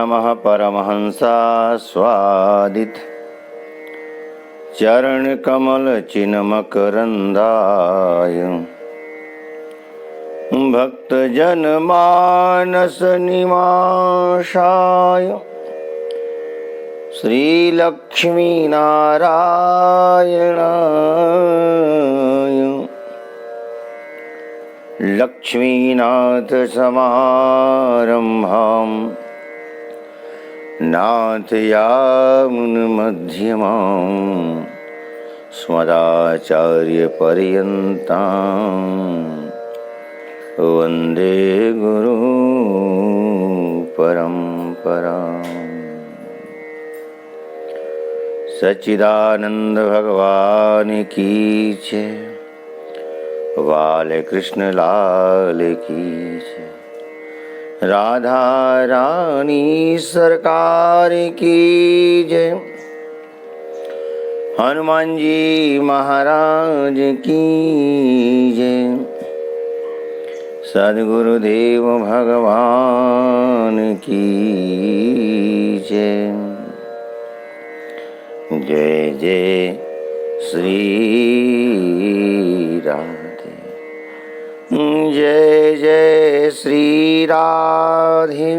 नमः परमहंसास्वादित चरणकमलचिन्मकरन्दाय भक्तजनमानसनिवासाय श्रीलक्ष्मीनारायणाय लक्ष्मीनाथसमारम्भां नाथयामुनमध्यमाम् अस्मदाचार्यपर्यन्तां वन्दे गुरुपरम्पराम्। सच्चिदानंद भगवान की जय, बालकृष्ण लाल की जय, राधा रानी सरकार की जय, हनुमान जी महाराज की जय, सद्गुरुदेव भगवान की जय। जय जय श्री राधे, जय जय श्री राधे,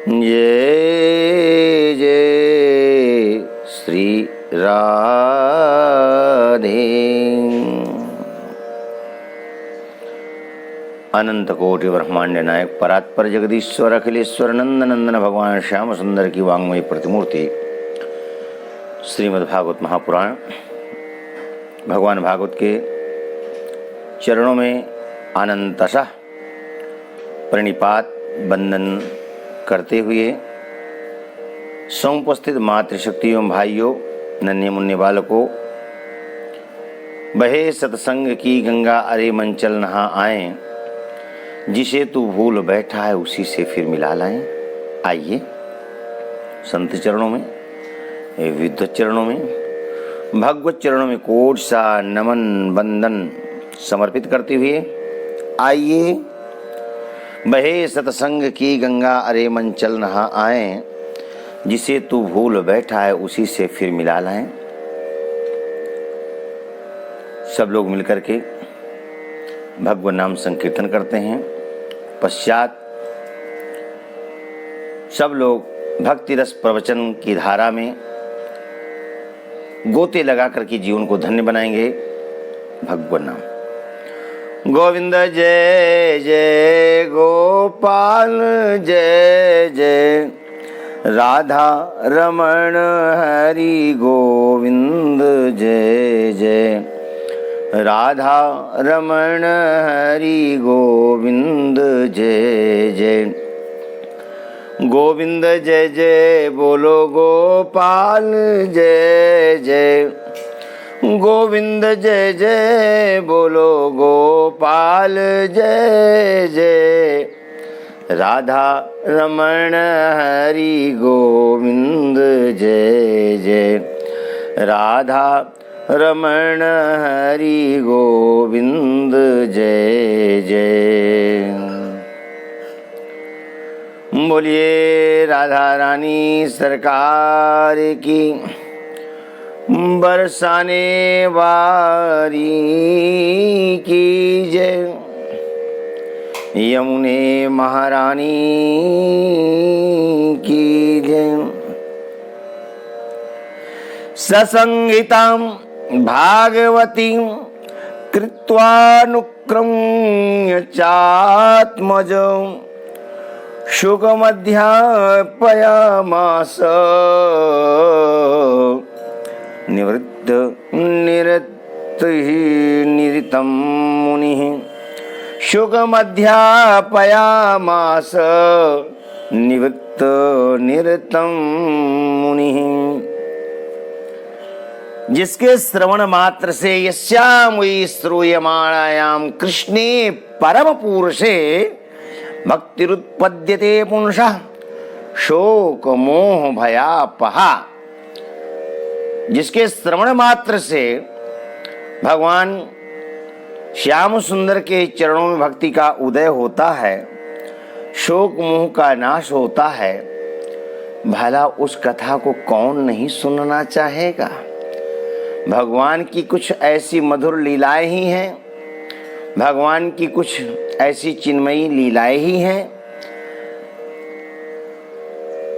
जय जय श्री राधे। अनंत कोटि ब्रह्मांड नायक परात्पर जगदीश्वर अखिलेश्वर नंदनंदन भगवान श्याम सुंदर की वांग्मयी प्रतिमूर्ति श्रीमद्भागवत महापुराण भगवान भागवत के चरणों में अनंतशः प्रणिपात बंदन करते हुए समुपस्थित मातृशक्ति एवं भाइयों, नन्हे मुन्ने बालकों, बहे सत्संग की गंगा अरे मंचल नहा आए, जिसे तू भूल बैठा है उसी से फिर मिला लाएं। आइए संत चरणों में, विद्वत चरणों में, भगवत चरणों में कोट सा नमन बंदन समर्पित करते हुए आइए बहे सत्संग की गंगा अरे मन चल नहा आए, जिसे तू भूल बैठा है उसी से फिर मिला लाएं। सब लोग मिलकर के भगवान नाम संकीर्तन करते हैं। पश्चात सब लोग भक्ति रस प्रवचन की धारा में गोते लगा करके जीवन को धन्य बनाएंगे। भगवान नाम। गोविंद जय जय गोपाल जय जय, राधा रमण हरि गोविंद जय जय, राधा रमण हरि गोविंद जय जय। गोविंद जय जय बोलो गोपाल जय जय, गोविंद जय जय बोलो गोपाल जय जय, राधा रमण हरि गोविंद जय जय, राधा रमण हरि गोविंद जय जय। बोलिए राधा रानी सरकार की, बरसाने वारी की जय, यमुने महारानी की जय। ससंगितां भागवती कृत्वानुक्रम्य चात्मजं, शुकमध्यापयामास निवृत्त निरतिः निरितं मुनिः, शुकमध्यापयामास निवृत्त निरतं मुनिः। जिसके श्रवण मात्र से यस्यामुई श्रूयमाणायाम कृष्णे परम पुरुषे भक्तिरुत्पद्यते पुंसः शोक मोह भयापहा। जिसके श्रवण मात्र से भगवान श्याम सुंदर के चरणों में भक्ति का उदय होता है, शोक मोह का नाश होता है, भला उस कथा को कौन नहीं सुनना चाहेगा। भगवान की कुछ ऐसी मधुर लीलाएं ही हैं, भगवान की कुछ ऐसी चिन्मयी लीलाएं ही हैं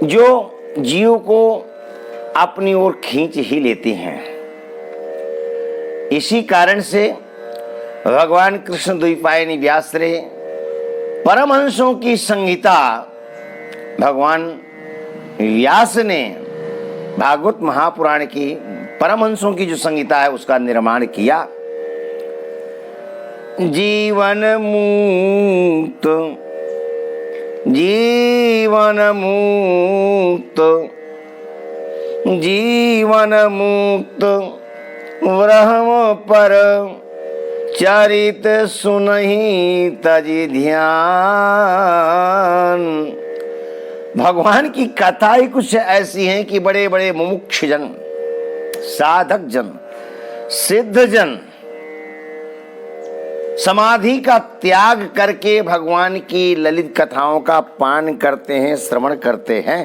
जो जीव को अपनी ओर खींच ही लेती हैं। इसी कारण से भगवान कृष्ण द्वैपायनी व्यास रे परमहंसों की संहिता भगवान व्यास ने भागवत महापुराण की परमहंसों की जो संहिता है उसका निर्माण किया। जीवन मुक्त जीवन मुक्त जीवन मुक्त ब्रह्म पर चरित सुनहि तजि ध्यान। भगवान की कथाएं कुछ ऐसी हैं कि बड़े बड़े मुमुक्ष जन, साधक जन, सिद्ध जन समाधि का त्याग करके भगवान की ललित कथाओं का पान करते हैं, श्रवण करते हैं।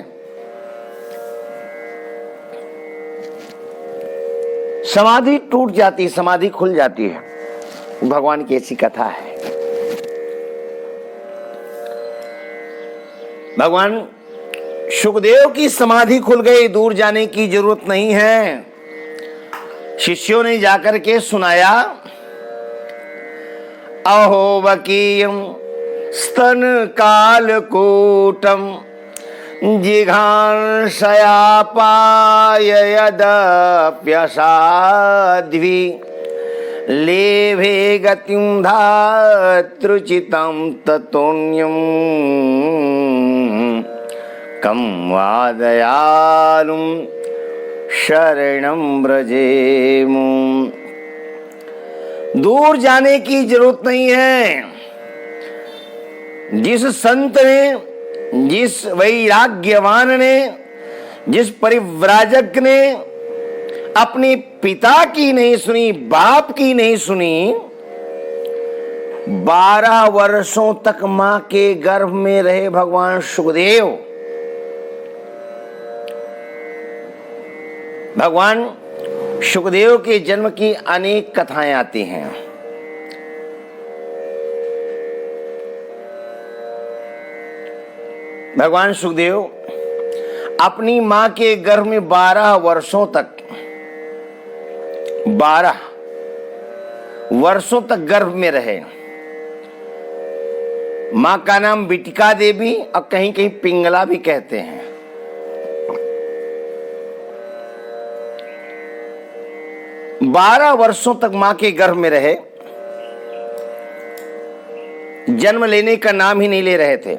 समाधि टूट जाती, समाधि खुल जाती है। भगवान की ऐसी कथा है। भगवान सुखदेव की समाधि खुल गई, दूर जाने की जरूरत नहीं है। शिष्यों ने जाकर के सुनाया, अहो वकीयम स्तन कालकूटम जिघांसया पाययदप्यसाध्वी लेभे गतिं धातृचितं ततोन्यं कं वा दयालुं शरणं व्रजेमु। दूर जाने की जरूरत नहीं है। जिस संत ने, जिस वैराग्यवान ने, जिस परिव्राजक ने अपने पिता की नहीं सुनी, बाप की नहीं सुनी, 12 वर्षों तक मां के गर्भ में रहे भगवान सुखदेव। भगवान सुखदेव के जन्म की अनेक कथाएं आती हैं। भगवान सुखदेव अपनी मां के गर्भ में 12 वर्षों तक, 12 वर्षों तक गर्भ में रहे। मां का नाम बिटिका देवी और कहीं कहीं पिंगला भी कहते हैं। बारह वर्षों तक मां के गर्भ में रहे, जन्म लेने का नाम ही नहीं ले रहे थे।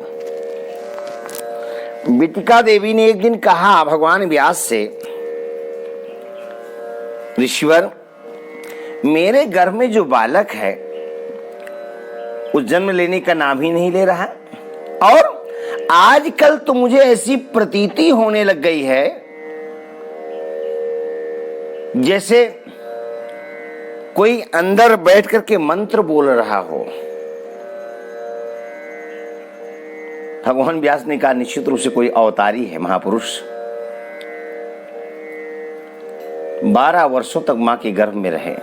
बिटिका देवी ने एक दिन कहा भगवान व्यास से, ऋषिवर, मेरे गर्भ में जो बालक है वो जन्म लेने का नाम ही नहीं ले रहा, और आजकल तो मुझे ऐसी प्रतीति होने लग गई है जैसे कोई अंदर बैठ करके मंत्र बोल रहा हो। भगवान व्यास ने कहा, निश्चित रूप से कोई अवतारी है, महापुरुष। 12 वर्षों तक मां के गर्भ में रहे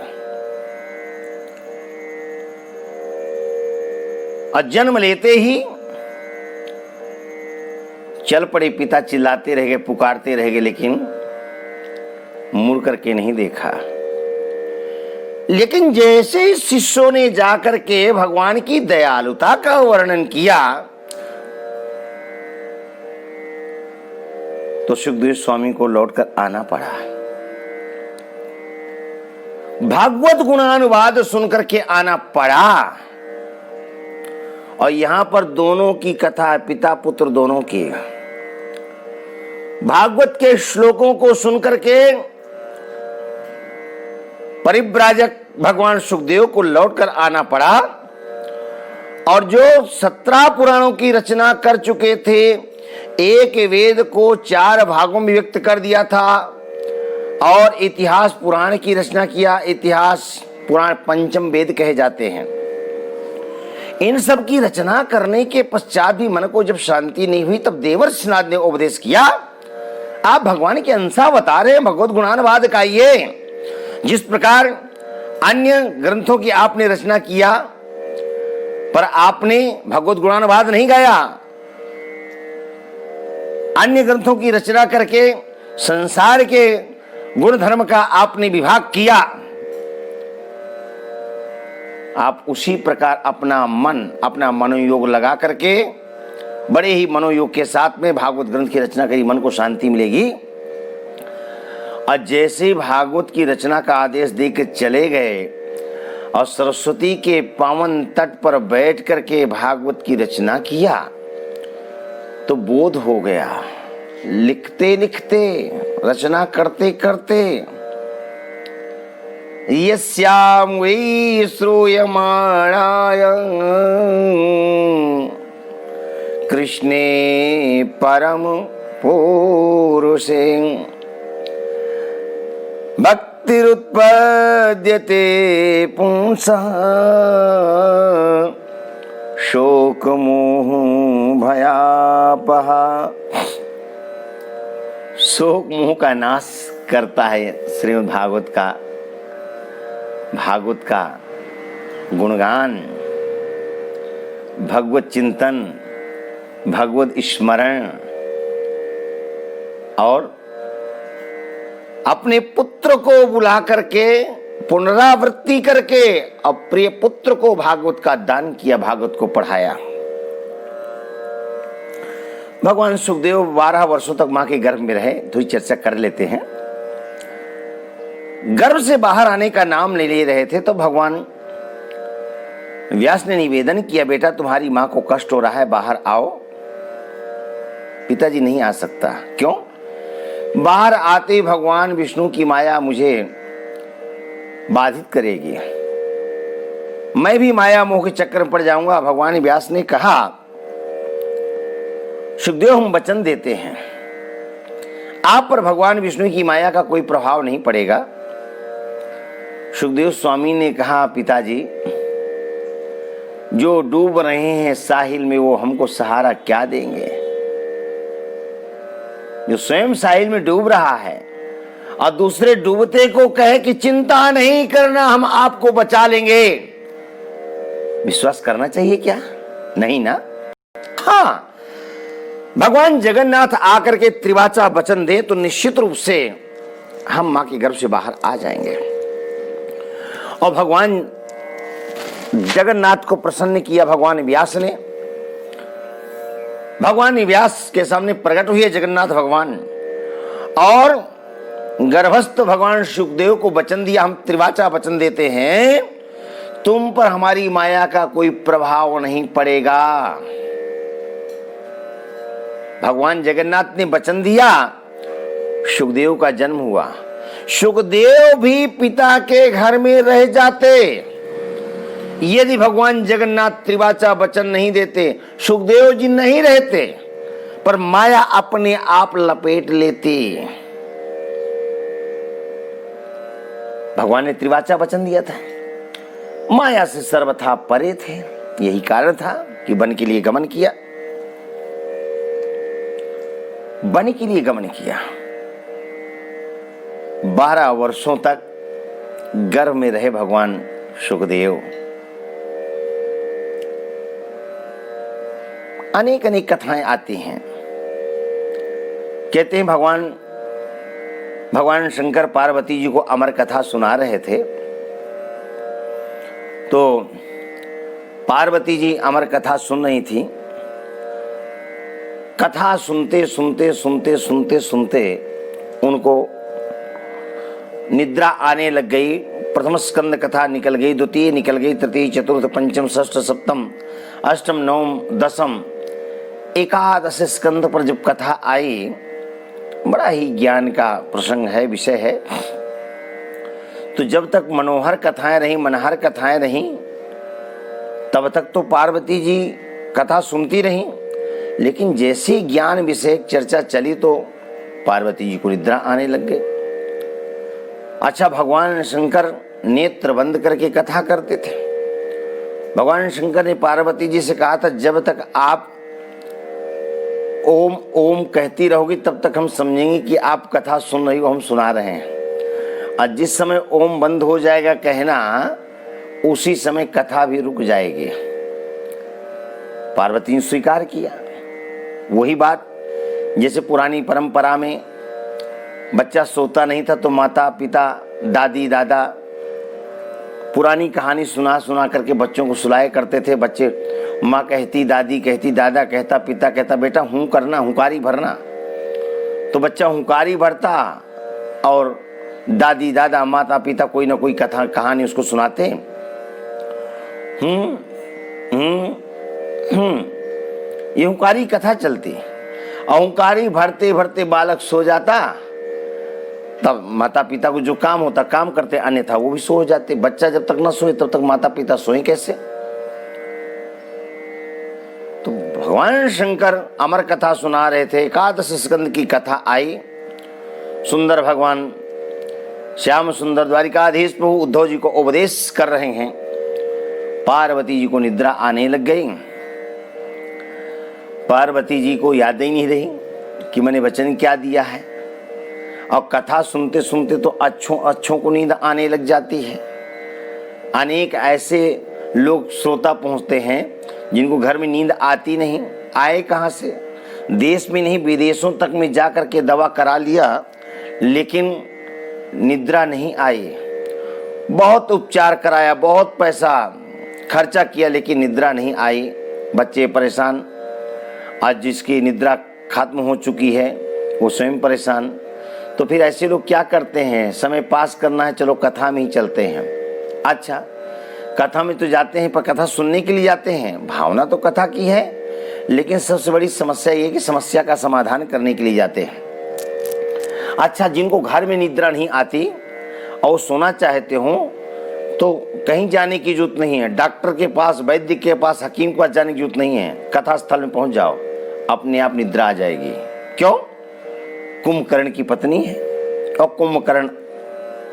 और जन्म लेते ही चल पड़े। पिता चिल्लाते रह गए, पुकारते रह गए, लेकिन मुड़ करके नहीं देखा। लेकिन जैसे ही शिष्यों ने जाकर के भगवान की दयालुता का वर्णन किया तो सुखदेव स्वामी को लौटकर आना पड़ा। भागवत गुणानुवाद सुनकर के आना पड़ा। और यहां पर दोनों की कथा, पिता पुत्र दोनों की, भागवत के श्लोकों को सुनकर के परिव्राजक भगवान सुखदेव को लौटकर आना पड़ा। और जो 17 पुराणों की रचना कर चुके थे, एक वेद को 4 भागों में व्यक्त कर दिया था और इतिहास पुराण की रचना किया। इतिहास पुराण पंचम वेद कहे जाते हैं। इन सब की रचना करने के पश्चात भी मन को जब शांति नहीं हुई, तब देवर्षि नारद ने उपदेश किया आप भगवान के अंशावतार हैं, भगवत गुणानुवाद गाइए। जिस प्रकार अन्य ग्रंथों की आपने रचना किया, पर आपने भगवत गुणानुवाद नहीं गाया। अन्य ग्रंथों की रचना करके संसार के गुण धर्म का आपने विभाग किया। आप उसी प्रकार अपना मन, अपना मनोयोग लगा करके बड़े ही मनोयोग के साथ में भागवत ग्रंथ की रचना करी, मन को शांति मिलेगी। और जैसे भागवत की रचना का आदेश देकर चले गए और सरस्वती के पावन तट पर बैठ करके भागवत की रचना किया, तो बोध हो गया। लिखते लिखते, रचना करते करते, यस्याम वै श्रूयमाणाय कृष्णे परम पुरुषे भक्तिरुत्पद्यते पुंसः शोकमोह भयापः। शोक मोह का नाश करता है श्रीमद् भागवत का गुणगान, भगवत चिंतन, भगवत स्मरण और अपने पुत्र को बुला करके पुनरावृत्ति करके अप्रिय पुत्र को भागवत का दान किया, भागवत को पढ़ाया। भगवान सुखदेव 12 वर्षों तक मां के गर्भ में रहे। थोड़ी चर्चा कर लेते हैं। गर्भ से बाहर आने का नाम नहीं ले रहे थे, तो भगवान व्यास ने निवेदन किया, बेटा तुम्हारी मां को कष्ट हो रहा है, बाहर आओ। पिताजी नहीं आ सकता। क्यों? बाहर आते भगवान विष्णु की माया मुझे बाधित करेगी, मैं भी माया मोह के चक्कर में पड़ जाऊंगा। भगवान व्यास ने कहा, सुखदेव हम वचन देते हैं, आप पर भगवान विष्णु की माया का कोई प्रभाव नहीं पड़ेगा। सुखदेव स्वामी ने कहा, पिताजी जो डूब रहे हैं साहिल में वो हमको सहारा क्या देंगे? जो स्वयं साहिल में डूब रहा है और दूसरे डूबते को कहे कि चिंता नहीं करना, हम आपको बचा लेंगे, विश्वास करना चाहिए क्या? नहीं ना। हाँ, भगवान जगन्नाथ आकर के त्रिवाचा वचन दे तो निश्चित रूप से हम मां के गर्भ से बाहर आ जाएंगे। और भगवान जगन्नाथ को प्रसन्न किया भगवान व्यास ने। भगवान व्यास के सामने प्रकट हुए जगन्नाथ भगवान और गर्भस्थ भगवान सुखदेव को वचन दिया, हम त्रिवाचा वचन देते हैं, तुम पर हमारी माया का कोई प्रभाव नहीं पड़ेगा। भगवान जगन्नाथ ने वचन दिया, सुखदेव का जन्म हुआ। सुखदेव भी पिता के घर में रह जाते यदि भगवान जगन्नाथ त्रिवाचा वचन नहीं देते। सुखदेव जी नहीं रहते, पर माया अपने आप लपेट लेती। भगवान ने त्रिवाचा वचन दिया था, माया से सर्वथा परे थे। यही कारण था कि वन के लिए गमन किया, वन के लिए गमन किया। 12 वर्षों तक गर्भ में रहे भगवान सुखदेव। अनेक अनेक कथाएं आती हैं। कहते हैं भगवान शंकर पार्वती जी को अमर कथा सुना रहे थे, तो पार्वती जी अमर कथा सुन रही थी। कथा सुनते सुनते सुनते सुनते सुनते उनको निद्रा आने लग गई। प्रथम स्कंद कथा निकल गई, द्वितीय निकल गई, तृतीय, चतुर्थ, पंचम, षष्ठ, सप्तम, अष्टम, नवम, दसम, एकादश स्कंद पर जब कथा आई, बड़ा ही ज्ञान का प्रसंग है, विषय है। तो जब तक मनोहर कथाएं रही, मनहर कथाएं रही, तब तक तो पार्वती जी कथा सुनती रही। लेकिन जैसी ज्ञान विषय चर्चा चली तो पार्वती जी को निद्रा आने लग गई। अच्छा, भगवान शंकर नेत्र बंद करके कथा करते थे। भगवान शंकर ने पार्वती जी से कहा था, जब तक आप ओम ओम कहती रहोगी तब तक हम समझेंगे कि आप कथा सुन रही हो, हम सुना रहे हैं। और जिस समय ओम बंद हो जाएगा कहना, उसी समय कथा भी रुक जाएगी। पार्वती ने स्वीकार किया। वही बात जैसे पुरानी परंपरा में बच्चा सोता नहीं था तो माता पिता दादी दादा पुरानी कहानी सुना सुना करके बच्चों को सुलाया करते थे। बच्चे, माँ कहती, दादी कहती, दादा कहता, पिता कहता, बेटा हूँ करना, हुंकारी भरना। तो बच्चा हुंकारी भरता और दादी दादा माता पिता कोई ना कोई कथा कहानी उसको सुनाते। ये हुंकारी कथा चलती। और हुंकारी भरते भरते बालक सो जाता, तब माता पिता को जो काम होता काम करते, अन्यथा वो भी सो जाते। बच्चा जब तक न सोए तब तक माता पिता सोए कैसे? तो भगवान शंकर अमर कथा सुना रहे थे। एकादश स्कंद की कथा आई। सुंदर भगवान श्याम सुंदर द्वारिकाधीश प्रभु उद्धव जी को उपदेश कर रहे हैं। पार्वती जी को निद्रा आने लग गई। पार्वती जी को याद ही नहीं रही कि मैंने वचन क्या दिया है। और कथा सुनते सुनते तो अच्छों को नींद आने लग जाती है। अनेक ऐसे लोग श्रोता पहुंचते हैं जिनको घर में नींद आती नहीं। आए कहां से? देश में नहीं विदेशों तक में जा करके दवा करा लिया, लेकिन निद्रा नहीं आई। बहुत उपचार कराया, बहुत पैसा खर्चा किया, लेकिन निद्रा नहीं आई। बच्चे परेशान। आज जिसकी निद्रा खत्म हो चुकी है वो स्वयं परेशान। तो फिर ऐसे लोग क्या करते हैं? समय पास करना है, चलो कथा में ही चलते हैं। अच्छा, कथा में तो जाते हैं पर कथा सुनने के लिए जाते हैं। भावना तो कथा की है, लेकिन सबसे बड़ी समस्या ये है कि समस्या का समाधान करने के लिए जाते हैं। अच्छा, जिनको घर में निद्रा नहीं आती और सोना चाहते हो तो कहीं जाने की जरूरत नहीं है। डॉक्टर के पास, वैद्य के पास, हकीम के पास जाने की जरूरत नहीं है। कथा स्थल में पहुंच जाओ, अपने आप निद्रा आ जाएगी। क्यों? कुंभकर्ण की पत्नी है और कुंभकर्ण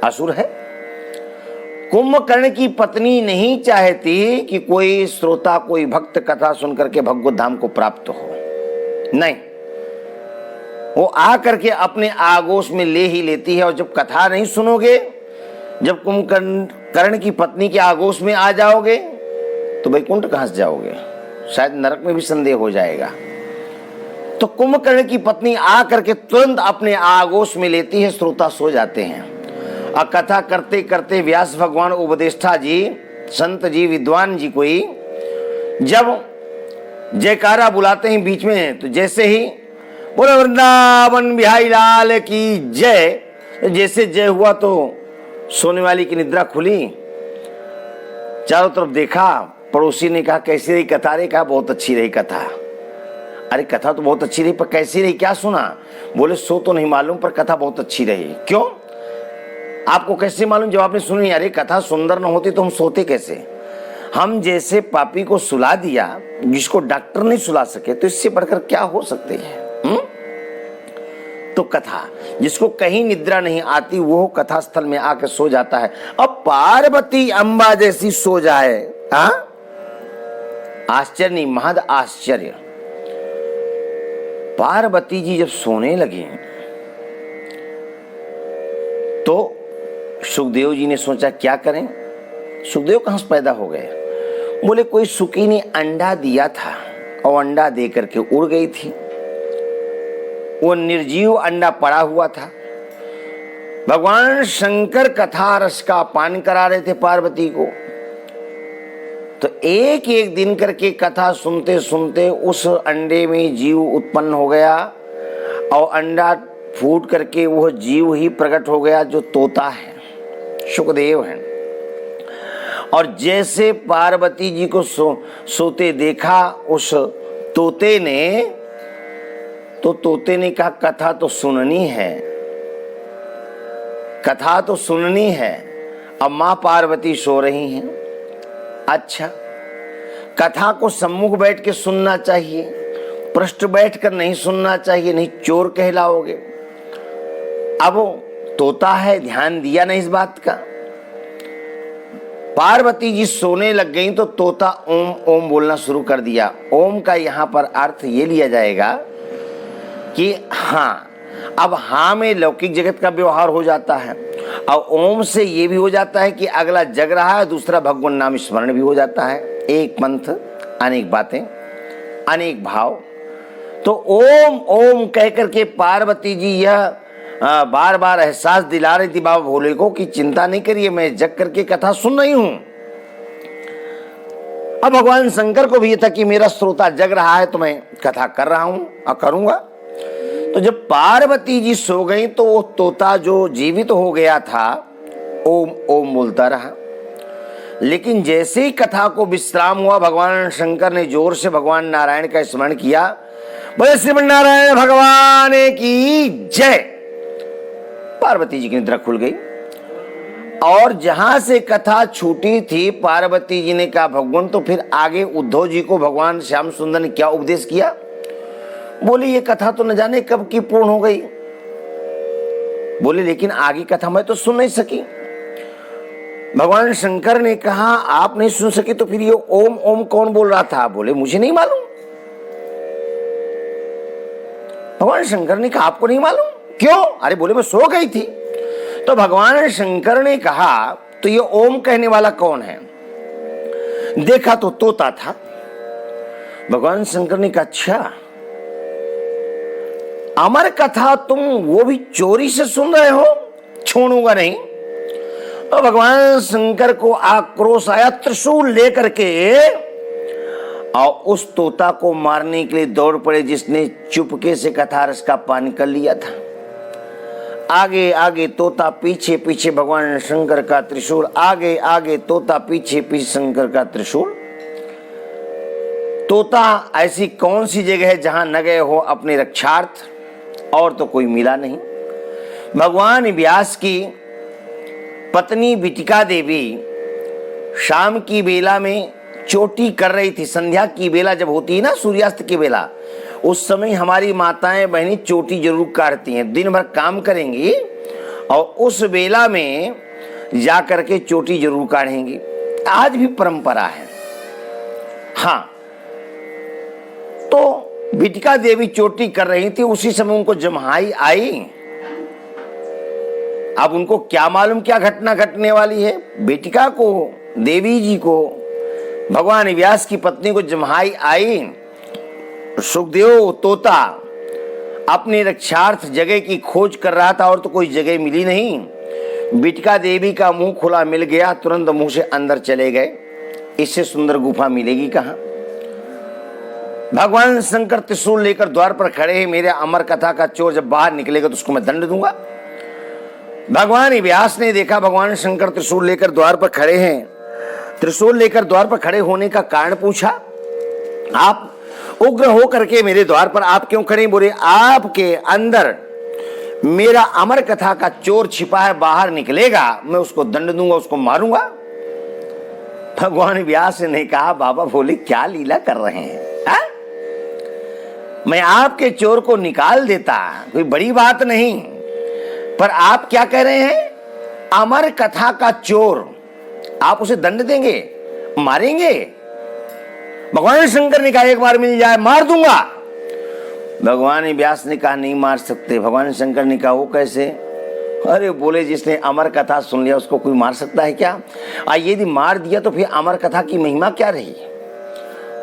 असुर है। कुंभकर्ण की पत्नी नहीं चाहती कि कोई श्रोता, कोई भक्त कथा सुनकर के भगवत धाम को प्राप्त हो। नहीं, वो आ करके अपने आगोश में ले ही लेती है। और जब कथा नहीं सुनोगे, जब कुंभकर्ण की पत्नी के आगोश में आ जाओगे तो वैकुंठ कहां से जाओगे? शायद नरक में भी संदेह हो जाएगा। तो कुंभकर्ण की पत्नी आ करके तुरंत अपने आगोश में लेती है, श्रोता सो जाते हैं। और कथा करते करते व्यास भगवान, उपदेष्टा जी, संत जी, विद्वान जी कोई जब जयकारा बुलाते हैं बीच में, तो जैसे ही बोले वृंदावन बिहारी लाल की जय, जैसे जय हुआ तो सोने वाली की निद्रा खुली। चारों तरफ देखा, पड़ोसी ने कहा कैसी रही कथा? रे कहा बहुत अच्छी रही कथा। अरे कथा तो बहुत अच्छी रही, पर कैसी रही, क्या सुना? बोले सो तो नहीं मालूम, पर कथा बहुत अच्छी रही। क्यों? आपको कैसे मालूम जब आपने सुनी? अरे कथा सुंदर न होती तो हम सोते कैसे? हम जैसे पापी को सुला दिया जिसको डॉक्टर नहीं सुला सके, तो इससे बढ़कर क्या हो सकते हैं? तो कथा, जिसको कहीं निद्रा नहीं आती वो कथा स्थल में आकर सो जाता है। अब पार्वती अम्बा जैसी सो जाए, आश्चर्य नहीं, महद आश्चर्य। पार्वती जी जब सोने लगी तो सुखदेव जी ने सोचा क्या करें। सुखदेव कहां से पैदा हो गए? बोले कोई सुकी ने अंडा दिया था और अंडा दे करके उड़ गई थी। वो निर्जीव अंडा पड़ा हुआ था। भगवान शंकर कथा रस का पान करा रहे थे पार्वती को। तो एक एक दिन करके कथा सुनते सुनते उस अंडे में जीव उत्पन्न हो गया और अंडा फूट करके वह जीव ही प्रकट हो गया जो तोता है, सुखदेव है। और जैसे पार्वती जी को सोते देखा उस तोते ने, तो तोते ने कहा कथा तो सुननी है, कथा तो सुननी है। अब मां पार्वती सो रही हैं। अच्छा, कथा को सम्मुख बैठ के सुनना चाहिए, पृष्ठ बैठ कर नहीं सुनना चाहिए, नहीं चोर कहलाओगे। अब तोता है, ध्यान दिया नहीं इस बात का। पार्वती जी सोने लग गई तो तोता ओम ओम बोलना शुरू कर दिया। ओम का यहां पर अर्थ ये लिया जाएगा कि हाँ, अब हाँ में लौकिक जगत का व्यवहार हो जाता है और ओम से ये भी हो जाता है कि अगला जग रहा है, दूसरा भगवान नाम स्मरण भी हो जाता है। एक पंथ अनेक बातें, अनेक भाव। तो ओम ओम कह करके पार्वती जी यह बार बार एहसास दिला रही थी बाबा भोले को कि चिंता नहीं करिए, मैं जग करके कथा सुन रही हूं। अब भगवान शंकर को भी ये था कि मेरा श्रोता जग रहा है तो मैं कथा कर रहा हूं और करूंगा। तो जब पार्वती जी सो गई तो वो तोता जो जीवित हो गया था ओम ओम बोलता रहा। लेकिन जैसे ही कथा को विश्राम हुआ, भगवान शंकर ने जोर से भगवान नारायण का स्मरण किया। बोले श्रीमन नारायण भगवान की जय। पार्वती जी की निद्रा खुल गई और जहां से कथा छूटी थी पार्वती जी ने कहा भगवान, तो फिर आगे उद्धव जी को भगवान श्याम सुंदर ने क्या उपदेश किया? बोले ये कथा तो न जाने कब की पूर्ण हो गई। बोले लेकिन आगे कथा मैं तो सुन नहीं सकी। भगवान शंकर ने कहा आप नहीं सुन सके तो फिर ये ओम ओम कौन बोल रहा था? बोले मुझे नहीं मालूम। भगवान शंकर ने कहा आपको नहीं मालूम? क्यों? अरे बोले मैं सो गई थी। तो भगवान शंकर ने कहा तो ये ओम कहने वाला कौन है? देखा तो तोता था। भगवान शंकर ने कहा अच्छा, अमर कथा तुम वो भी चोरी से सुन रहे हो? छोड़ूंगा नहीं। तो भगवान शंकर को आक्रोश आया, त्रिशूल लेकर के और उस तोता को मारने के लिए दौड़ पड़े जिसने चुपके से कथा रस का पान कर लिया था। आगे आगे तोता, पीछे पीछे भगवान शंकर का त्रिशूल, आगे आगे तोता, पीछे पीछे शंकर का त्रिशूल। तोता ऐसी कौन सी जगह है जहां न गए हो अपने रक्षार्थ, और तो कोई मिला नहीं। भगवान व्यास की पत्नी बिटिका देवी शाम की बेला में चोटी कर रही थी। संध्या की बेला जब होती है ना, सूर्यास्त की बेला, उस समय हमारी माताएं बहनें चोटी जरूर काटती हैं। दिन भर काम करेंगी और उस बेला में जा करके चोटी जरूर काटेंगी। आज भी परंपरा है। हाँ, तो बिटिका देवी चोटी कर रही थी, उसी समय उनको जम्हाई आई। अब उनको क्या मालूम क्या घटना घटने वाली है। बिटिका को, देवी जी को, भगवान व्यास की पत्नी को जम्हाई आई। सुखदेव तोता अपने रक्षार्थ जगह की खोज कर रहा था और तो कोई जगह मिली नहीं। बिटिका देवी का मुंह खुला मिल गया, तुरंत मुंह से अंदर चले गए। इससे सुंदर गुफा मिलेगी कहां? भगवान शंकर त्रिशूल लेकर द्वार पर खड़े हैं। मेरे अमर कथा का चोर जब बाहर निकलेगा तो उसको मैं दंड दूंगा। भगवान व्यास ने देखा भगवान शंकर त्रिशूल लेकर द्वार पर खड़े हैं। त्रिशूल लेकर द्वार पर खड़े होने का कारण पूछा। आप उग्र हो करके मेरे द्वार पर आप क्यों खड़े? बोले आपके अंदर मेरा अमर कथा का चोर छिपा है, बाहर निकलेगा मैं उसको दंड दूंगा, उसको मारूंगा। भगवान व्यास ने कहा बाबा भोले क्या लीला कर रहे हैं? मैं आपके चोर को निकाल देता, कोई बड़ी बात नहीं, पर आप क्या कह रहे हैं? अमर कथा का चोर, आप उसे दंड देंगे, मारेंगे? भगवान शंकर ने कहा एक बार मिल जाए मार दूंगा। भगवान व्यास ने कहा नहीं मार सकते। भगवान शंकर ने कहा वो कैसे? अरे बोले जिसने अमर कथा सुन लिया उसको कोई मार सकता है क्या? यदि मार दिया तो फिर अमर कथा की महिमा क्या रही?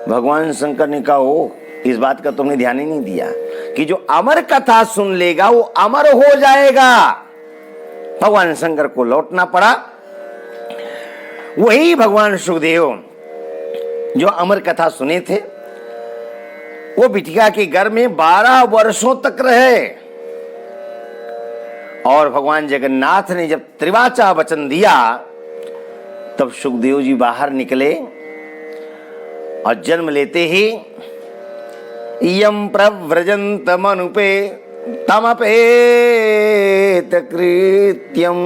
भगवान शंकर ने कहा ओ, इस बात का तुमने ध्यान ही नहीं दिया कि जो अमर कथा सुन लेगा वो अमर हो जाएगा। भगवान शंकर को लौटना पड़ा। वही भगवान सुखदेव जो अमर कथा सुने थे वो बिटिया के घर में 12 वर्षों तक रहे। और भगवान जगन्नाथ ने जब त्रिवाचा वचन दिया तब सुखदेव जी बाहर निकले और जन्म लेते ही यम प्रव्रजंत मनुपे तमपेत कृत्यम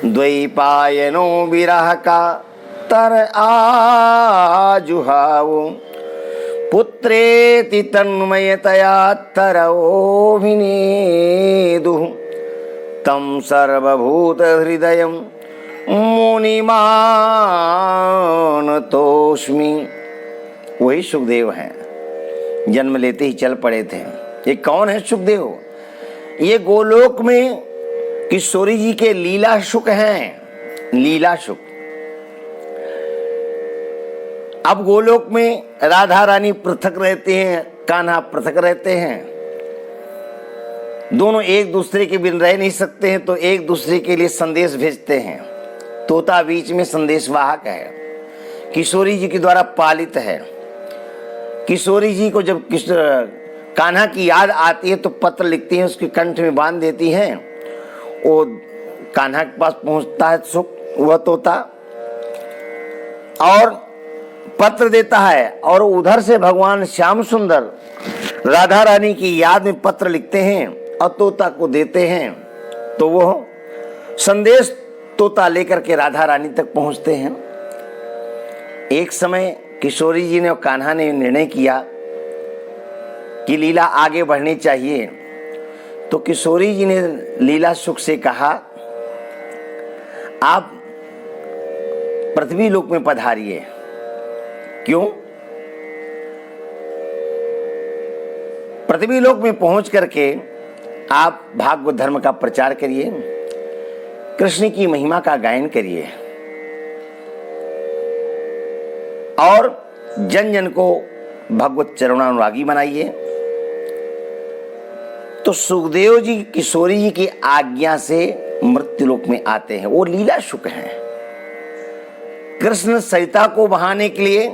द्वैपायनो विरह का तर आजुहावो पुत्रेति तन्मयतया तरवोभिनेदुः तम सर्वभूत हृदयं मुनिमानतोस्मि। वही सुखदेव हैं, जन्म लेते ही चल पड़े थे। ये कौन है सुखदेव? ये गोलोक में किशोरी जी के लीला सुख हैं, लीला सुख। अब गोलोक में राधा रानी पृथक रहते हैं, कान्हा पृथक रहते हैं, दोनों एक दूसरे के बिन रह नहीं सकते हैं, तो एक दूसरे के लिए संदेश भेजते हैं। तोता बीच में संदेश वाहक है, किशोरी जी के द्वारा पालित है। किशोरी जी को जब कान्हा की याद आती है तो पत्र लिखती हैं, उसके कंठ में बांध देती हैं, वो कान्हा के पास पहुंचता है सुख वह तोता और पत्र देता है, और उधर से भगवान श्याम सुंदर राधा रानी की याद में पत्र लिखते हैं और तोता को देते हैं, तो वो संदेश तोता लेकर के राधा रानी तक पहुंचते हैं। एक समय किशोरी जी ने और कान्हा ने निर्णय किया कि लीला आगे बढ़नी चाहिए, तो किशोरी जी ने लीला सुख से कहा, आप पृथ्वी लोक में पधारिए। क्यों? पृथ्वी लोक में पहुंच करके आप भागवत धर्म का प्रचार करिए, कृष्ण की महिमा का गायन करिए और जन जन को भगवत चरणानुरागी बनाइए। तो सुखदेव जी किशोरी जी की आज्ञा से मृत्युलोक में आते हैं। वो लीला शुक हैं। कृष्ण सरिता को बहाने के लिए,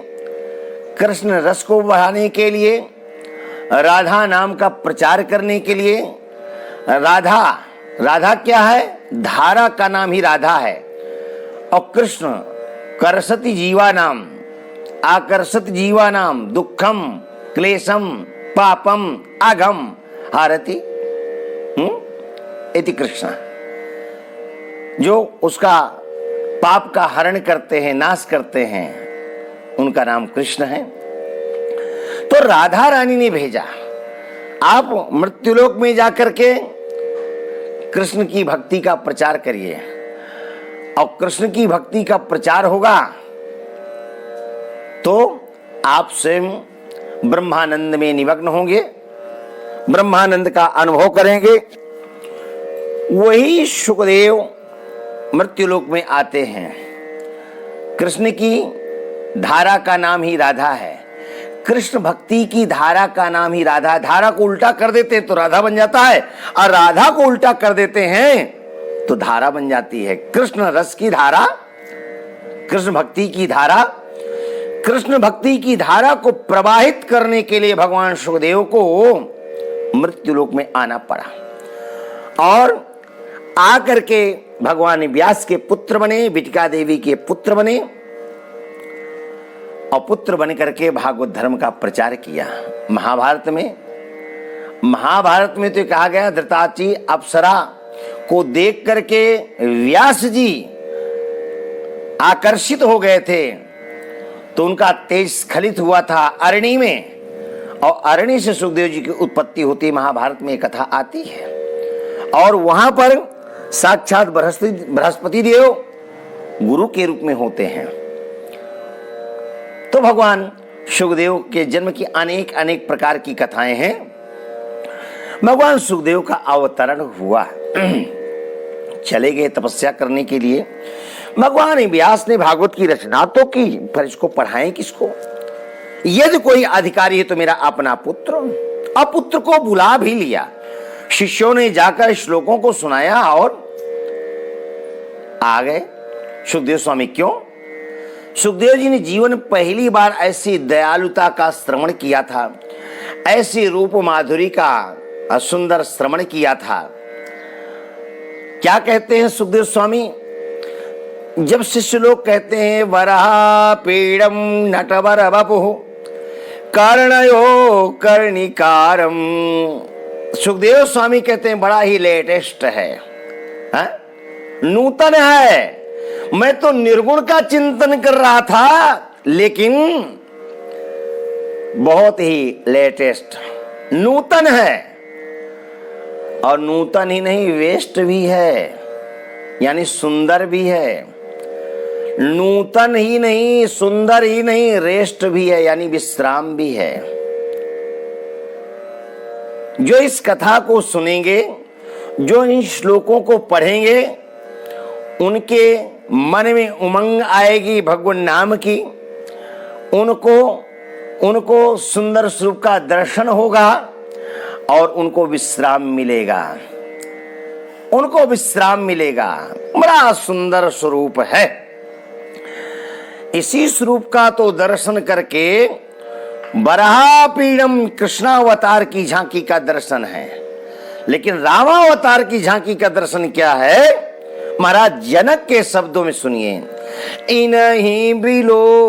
कृष्ण रस को बढ़ाने के लिए, राधा नाम का प्रचार करने के लिए। राधा क्या है? धारा का नाम ही राधा है। और कृष्ण करसति जीवा नाम, आकर्षत जीवा नाम, दुखम क्लेशम पापम आघम हारति इति कृष्ण। जो उसका पाप का हरण करते हैं, नाश करते हैं, उनका नाम कृष्ण है। तो राधा रानी ने भेजा, आप मृत्युलोक में जाकर के कृष्ण की भक्ति का प्रचार करिए। और कृष्ण की भक्ति का प्रचार होगा तो आप स्वयं ब्रह्मानंद में निमग्न होंगे, ब्रह्मानंद का अनुभव करेंगे। वही सुखदेव मृत्युलोक में आते हैं। कृष्ण की धारा का नाम ही राधा है, कृष्ण भक्ति की धारा का नाम ही राधा। धारा को उल्टा कर देते हैं तो राधा बन जाता है, और राधा को उल्टा कर देते हैं तो धारा बन जाती है। कृष्ण रस की धारा, कृष्ण भक्ति की धारा। कृष्ण भक्ति की धारा को प्रवाहित करने के लिए भगवान सुखदेव को मृत्युलोक में आना पड़ा, और आकर के भगवान व्यास के पुत्र बने, बिटिका देवी के पुत्र बने, और पुत्र बन करके भागवत धर्म का प्रचार किया। महाभारत में तो कहा गया, धृतराष्ट्र अप्सरा को देख करके व्यास जी आकर्षित हो गए थे, तो उनका तेज स्खलित हुआ था अरणी में, और अरणी से सुखदेव जी की उत्पत्ति होती, महाभारत में एक कथा आती है। और वहां पर साक्षात बृहस्पति देव गुरु के रूप में होते हैं। तो भगवान सुखदेव के जन्म की अनेक अनेक प्रकार की कथाएं हैं। भगवान सुखदेव का अवतरण हुआ, चले गए तपस्या करने के लिए। भगवान व्यास ने भागवत की रचना तो की, पर इसको पढ़ाएं किसको? यदि कोई अधिकारी है तो मेरा अपना पुत्र। अपुत्र को बुला भी लिया, शिष्यों ने जाकर श्लोकों को सुनाया और आ गए। सुखदेव स्वामी क्यों? सुखदेव जी ने जीवन पहली बार ऐसी दयालुता का श्रवण किया था, ऐसी रूप माधुरी का सुंदर श्रवण किया था। क्या कहते हैं सुखदेव स्वामी? जब शिष्य लोग कहते हैं वराह पीड़म नटवर वपुः कर्णयो कर्णिकारम, सुखदेव स्वामी कहते हैं बड़ा ही लेटेस्ट है, नूतन है। मैं तो निर्गुण का चिंतन कर रहा था, लेकिन बहुत ही लेटेस्ट नूतन है। और नूतन ही नहीं, वेस्ट भी है, यानी सुंदर भी है। नूतन ही नहीं, सुंदर ही नहीं, रेस्ट भी है, यानी विश्राम भी है। जो इस कथा को सुनेंगे, जो इन श्लोकों को पढ़ेंगे, उनके मन में उमंग आएगी भगवान नाम की, उनको सुंदर स्वरूप का दर्शन होगा और उनको विश्राम मिलेगा, उनको विश्राम मिलेगा। बड़ा सुंदर स्वरूप है। इसी स्वरूप का तो दर्शन करके वराहपीडम कृष्णावतार की झांकी का दर्शन है, लेकिन रामावतार की झांकी का दर्शन क्या है? महाराज जनक के शब्दों में सुनिए, इनहि बिलोकति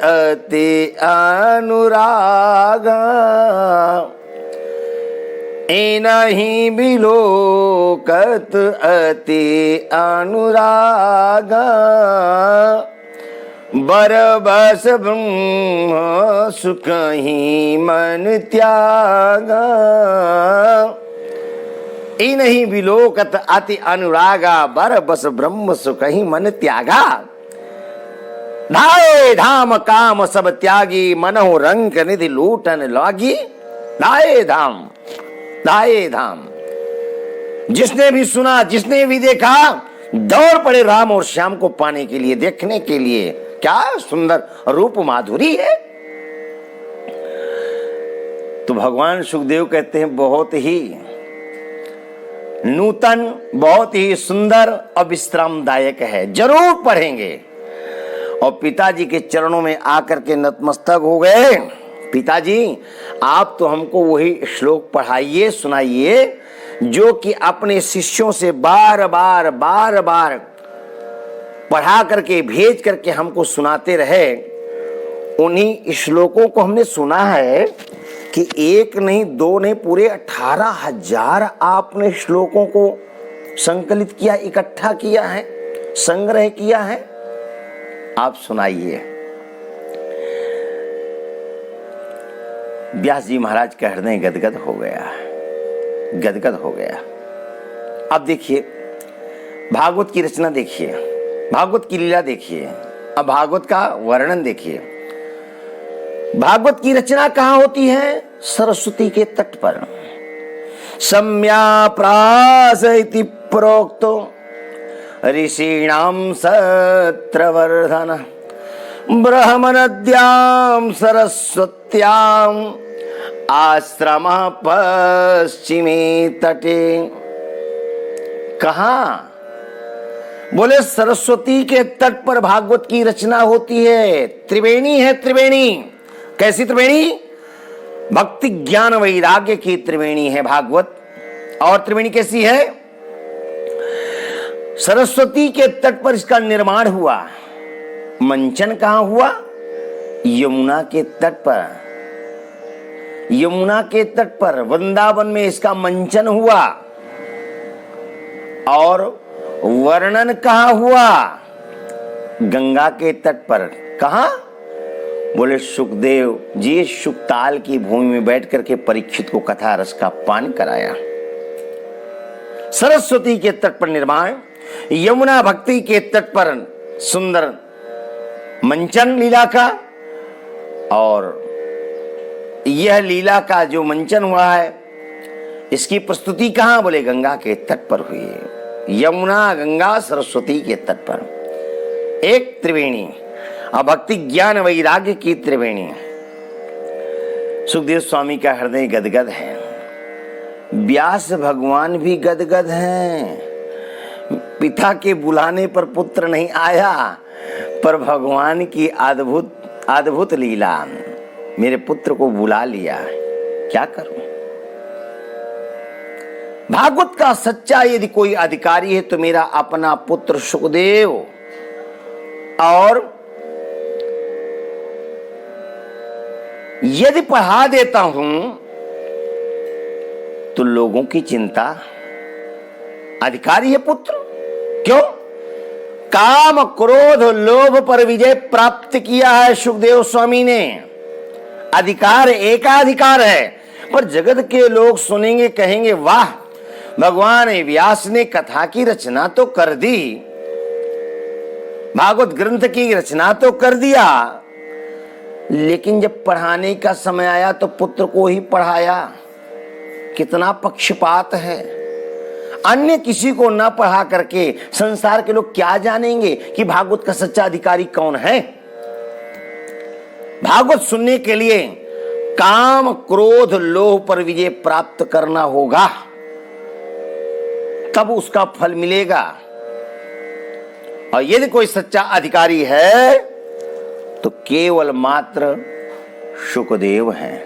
अति अनुराग, इनहि बिलोकत अति अनुराग, बरबस ब्रह्म सुख ही मन त्याग, इनहि बिलोकत अति अनुरागा, बरबस ब्रह्म सुख ही मन त्यागा। धाये धाम काम सब त्यागी, मनहु रंग निधि लूटन लागी। धाये धाम, धाये धाम। जिसने भी सुना, जिसने भी देखा, दौड़ पड़े राम और श्याम को पाने के लिए, देखने के लिए। क्या सुंदर रूप माधुरी है। तो भगवान सुखदेव कहते हैं बहुत ही नूतन, बहुत ही सुंदर और विश्रामदायक है, जरूर पढ़ेंगे। और पिताजी के चरणों में आकर के नतमस्तक हो गए। पिताजी आप तो हमको वही श्लोक पढ़ाइए, सुनाइए जो कि अपने शिष्यों से बार बार पढ़ा करके भेज करके हमको सुनाते रहे। उन्हीं श्लोकों को हमने सुना है कि एक नहीं, दो नहीं, पूरे 18,000 आपने श्लोकों को संकलित किया, इकट्ठा किया है, संग्रह किया है। आप सुनाइए। व्यास जी महाराज का हृदय गदगद हो गया, गदगद हो गया। अब देखिए भागवत की रचना देखिए, भागवत की लीला देखिए, अब भागवत का वर्णन देखिए। भागवत की रचना कहाँ होती है? सरस्वती के तट पर। सम्याप्रास इति प्रोक्तो ऋषीणाम सत्रवर्धन, ब्रह्मनद्याम सरस्वत्याम आश्रम पश्चिमे तटे। कहाँ? बोले सरस्वती के तट पर भागवत की रचना होती है। त्रिवेणी है, त्रिवेणी। कैसी त्रिवेणी? भक्ति ज्ञान वैराग्य की त्रिवेणी है भागवत। और त्रिवेणी कैसी है? सरस्वती के तट पर इसका निर्माण हुआ। मंचन कहां हुआ? यमुना के तट पर। यमुना के तट पर वृंदावन में इसका मंचन हुआ। और वर्णन कहां हुआ? गंगा के तट पर। कहां? बोले सुखदेव जी शुकताल की भूमि में बैठ करके परीक्षित को कथा रस का पान कराया। सरस्वती के तट पर निर्माण, यमुना भक्ति के तट पर सुंदर मंचन लीला का। और यह लीला का जो मंचन हुआ है इसकी प्रस्तुति कहां? बोले गंगा के तट पर हुई है। यमुना गंगा सरस्वती के तट पर एक त्रिवेणी, भक्ति ज्ञान वैराग्य की त्रिवेणी। सुखदेव स्वामी का हृदय गदगद है। व्यास भगवान भी गदगद हैं। पिता के बुलाने पर पुत्र नहीं आया, पर भगवान की अद्भुत लीला, मेरे पुत्र को बुला लिया, क्या करूं? भागवत का सच्चा यदि कोई अधिकारी है तो मेरा अपना पुत्र सुखदेव। और यदि पढ़ा देता हूं तो लोगों की चिंता, अधिकारी है पुत्र। क्यों? काम क्रोध लोभ पर विजय प्राप्त किया है सुखदेव स्वामी ने। अधिकार एकाधिकार है, पर जगत के लोग सुनेंगे, कहेंगे वाह, भगवान व्यास ने कथा की रचना तो कर दी, भागवत ग्रंथ की रचना तो कर दिया, लेकिन जब पढ़ाने का समय आया तो पुत्र को ही पढ़ाया। कितना पक्षपात है। अन्य किसी को न पढ़ा करके संसार के लोग क्या जानेंगे कि भागवत का सच्चा अधिकारी कौन है। भागवत सुनने के लिए काम क्रोध लोभ पर विजय प्राप्त करना होगा, तब उसका फल मिलेगा। और यदि कोई सच्चा अधिकारी है तो केवल मात्र शुकदेव हैं।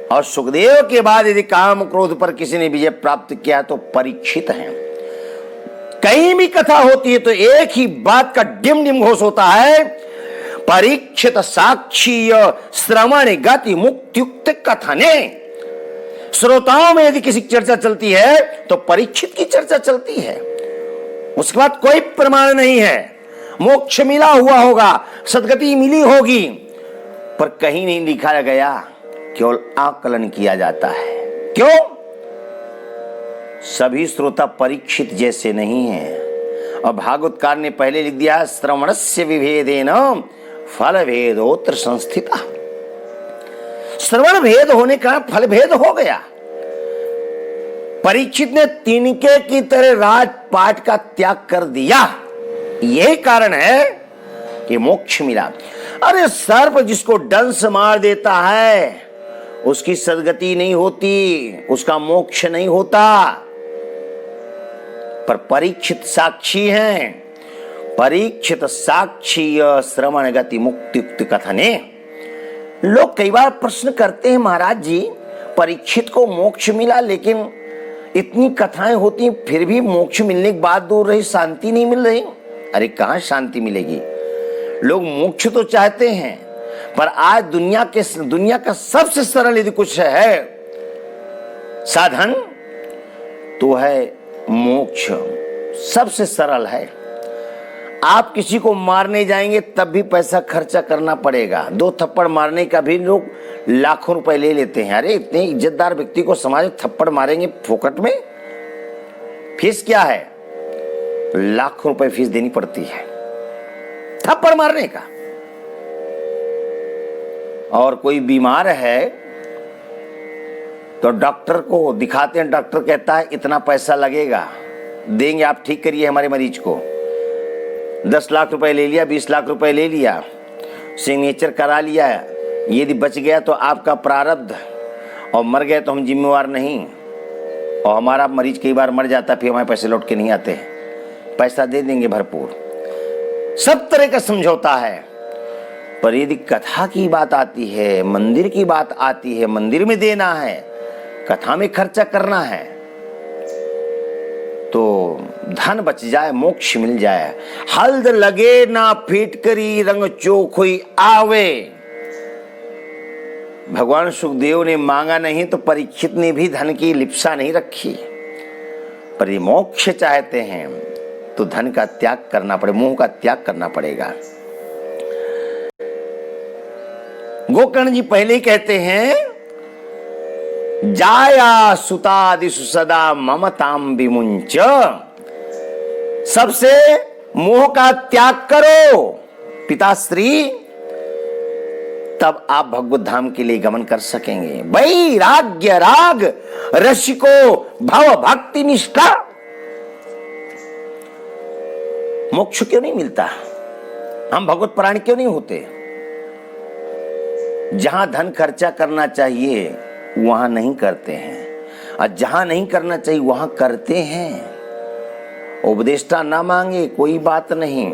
और सुखदेव के बाद यदि काम क्रोध पर किसी ने विजय प्राप्त किया तो परीक्षित हैं। कहीं भी कथा होती है तो एक ही बात का डिम डिम घोष होता है, परीक्षित साक्षी श्रवण गति मुक्त्युक्त कथने। श्रोताओं में यदि किसी की चर्चा चलती है तो परीक्षित की चर्चा चलती है। उसके बाद कोई प्रमाण नहीं है, मोक्ष मिला हुआ होगा, सदगति मिली होगी, पर कहीं नहीं लिखा गया, केवल आकलन किया जाता है। क्यों? सभी श्रोता परीक्षित जैसे नहीं है। और भागवतकार ने पहले लिख दिया, श्रवणस्य विभेदेन फल भेदोत्र संस्थिता। श्रवण भेद होने का फल भेद हो गया। परीक्षित ने तिनके की तरह राजपाट का त्याग कर दिया। यही कारण है कि मोक्ष मिला। अरे सर्प जिसको डंस मार देता है उसकी सदगति नहीं होती, उसका मोक्ष नहीं होता। पर परीक्षित साक्षी हैं। परीक्षित साक्षी श्रवण गति मुक्त्युक्त कथने। लोग कई बार प्रश्न करते हैं, महाराज जी परीक्षित को मोक्ष मिला लेकिन इतनी कथाएं होती फिर भी मोक्ष मिलने के बाद दूर रही, शांति नहीं मिल रही। अरे कहां शांति मिलेगी। लोग मोक्ष तो चाहते हैं, पर आज दुनिया का सबसे सरल यदि कुछ है साधन तो है मोक्ष। सबसे सरल है। आप किसी को मारने जाएंगे तब भी पैसा खर्चा करना पड़ेगा। 2 थप्पड़ मारने का भी लोग लाखों रुपए ले लेते हैं। अरे इतने इज्जतदार व्यक्ति को समाज में थप्पड़ मारेंगे फोकट में? फीस क्या है? लाखों रुपए फीस देनी पड़ती है थप्पड़ मारने का। और कोई बीमार है तो डॉक्टर को दिखाते हैं, डॉक्टर कहता है इतना पैसा लगेगा, देंगे, आप ठीक करिए हमारे मरीज को। 10 लाख रुपए ले लिया, 20 लाख रुपए ले लिया, सिग्नेचर करा लिया, यदि बच गया तो आपका प्रारब्ध और मर गए तो हम जिम्मेवार नहीं। और हमारा मरीज कई बार मर जाता फिर हमारे पैसे लौट के नहीं आते, पैसा दे देंगे भरपूर। सब तरह का समझौता है। पर यदि कथा की बात आती है, मंदिर की बात आती है, मंदिर में देना है, कथा में खर्चा करना है, तो धन बच जाए, मोक्ष मिल जाए। हल्द लगे ना फिटकरी रंग चोखोई आवे। भगवान सुखदेव ने मांगा नहीं तो परीक्षित ने भी धन की लिप्सा नहीं रखी। पर ये मोक्ष चाहते हैं तो धन का त्याग करना पड़े, मोह का त्याग करना पड़ेगा। गोकर्ण जी पहले ही कहते हैं, जाया सुतादिषु सदा ममताम विमुंच। सबसे मोह का त्याग करो पिताश्री, तब आप भगवत धाम के लिए गमन कर सकेंगे। वैराग्य राग रसिको भव भक्ति निष्ठा। मोक्ष क्यों नहीं मिलता? हम भगवत प्राण क्यों नहीं होते? जहां धन खर्चा करना चाहिए वहां नहीं करते हैं, और जहां नहीं करना चाहिए वहां करते हैं। उपदेष्टा ना मांगे कोई बात नहीं,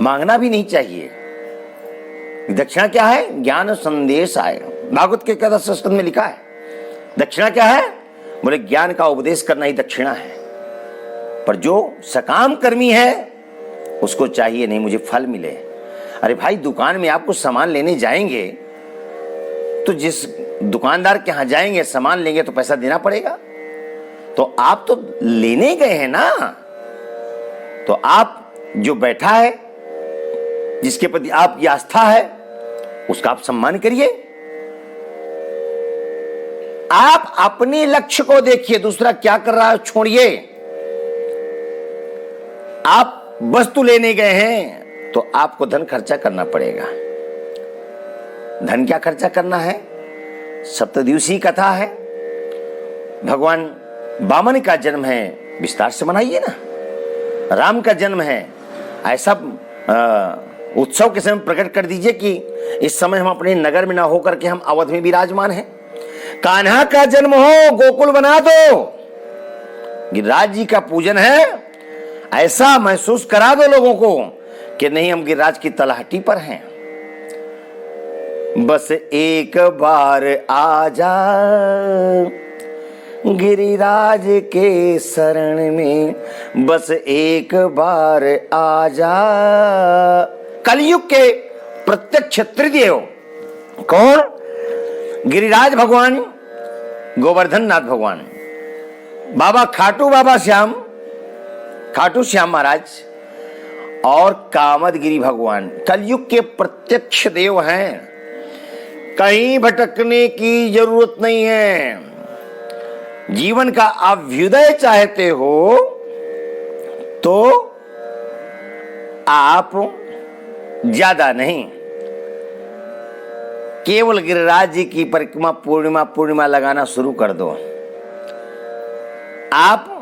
मांगना भी नहीं चाहिए। दक्षिणा क्या है? ज्ञान संदेश आए। भागवत के 11 स्कंद में लिखा है दक्षिणा क्या है? बोले ज्ञान का उपदेश करना ही दक्षिणा है। पर जो सकाम कर्मी है उसको चाहिए नहीं मुझे फल मिले। अरे भाई दुकान में आपको सामान लेने जाएंगे तो जिस दुकानदार के यहां जाएंगे सामान लेंगे तो पैसा देना पड़ेगा। तो आप तो लेने गए हैं ना, तो आप जो बैठा है जिसके प्रति आपकी आस्था है उसका आप सम्मान करिए। आप अपने लक्ष्य को देखिए, दूसरा क्या कर रहा है छोड़िए। आप वस्तु लेने गए हैं तो आपको धन खर्चा करना पड़ेगा। धन क्या खर्चा करना है? सप्तदिवसीय कथा है, भगवान वामन का जन्म है, विस्तार से मनाइए ना। राम का जन्म है, ऐसा उत्सव के समय प्रकट कर दीजिए कि इस समय हम अपने नगर में ना होकर के हम अवध में विराजमान हैं। कान्हा का जन्म हो, गोकुल बना दो, गिरिराज जी का पूजन है, ऐसा महसूस करा दो लोगों को कि नहीं हम गिरिराज की तलहटी पर हैं। बस एक बार आजा गिरिराज के शरण में, बस एक बार आजा। कलयुग के प्रत्यक्ष त्रिदेव कौन? गिरिराज भगवान, गोवर्धन नाथ भगवान, बाबा खाटू बाबा श्याम, खाटू श्याम महाराज और कामदगिरी भगवान कलयुग के प्रत्यक्ष देव हैं। कहीं भटकने की जरूरत नहीं है। जीवन का अभ्युदय चाहते हो तो आप ज्यादा नहीं, केवल गिरिराज जी की परिक्रमा पूर्णिमा लगाना शुरू कर दो। आप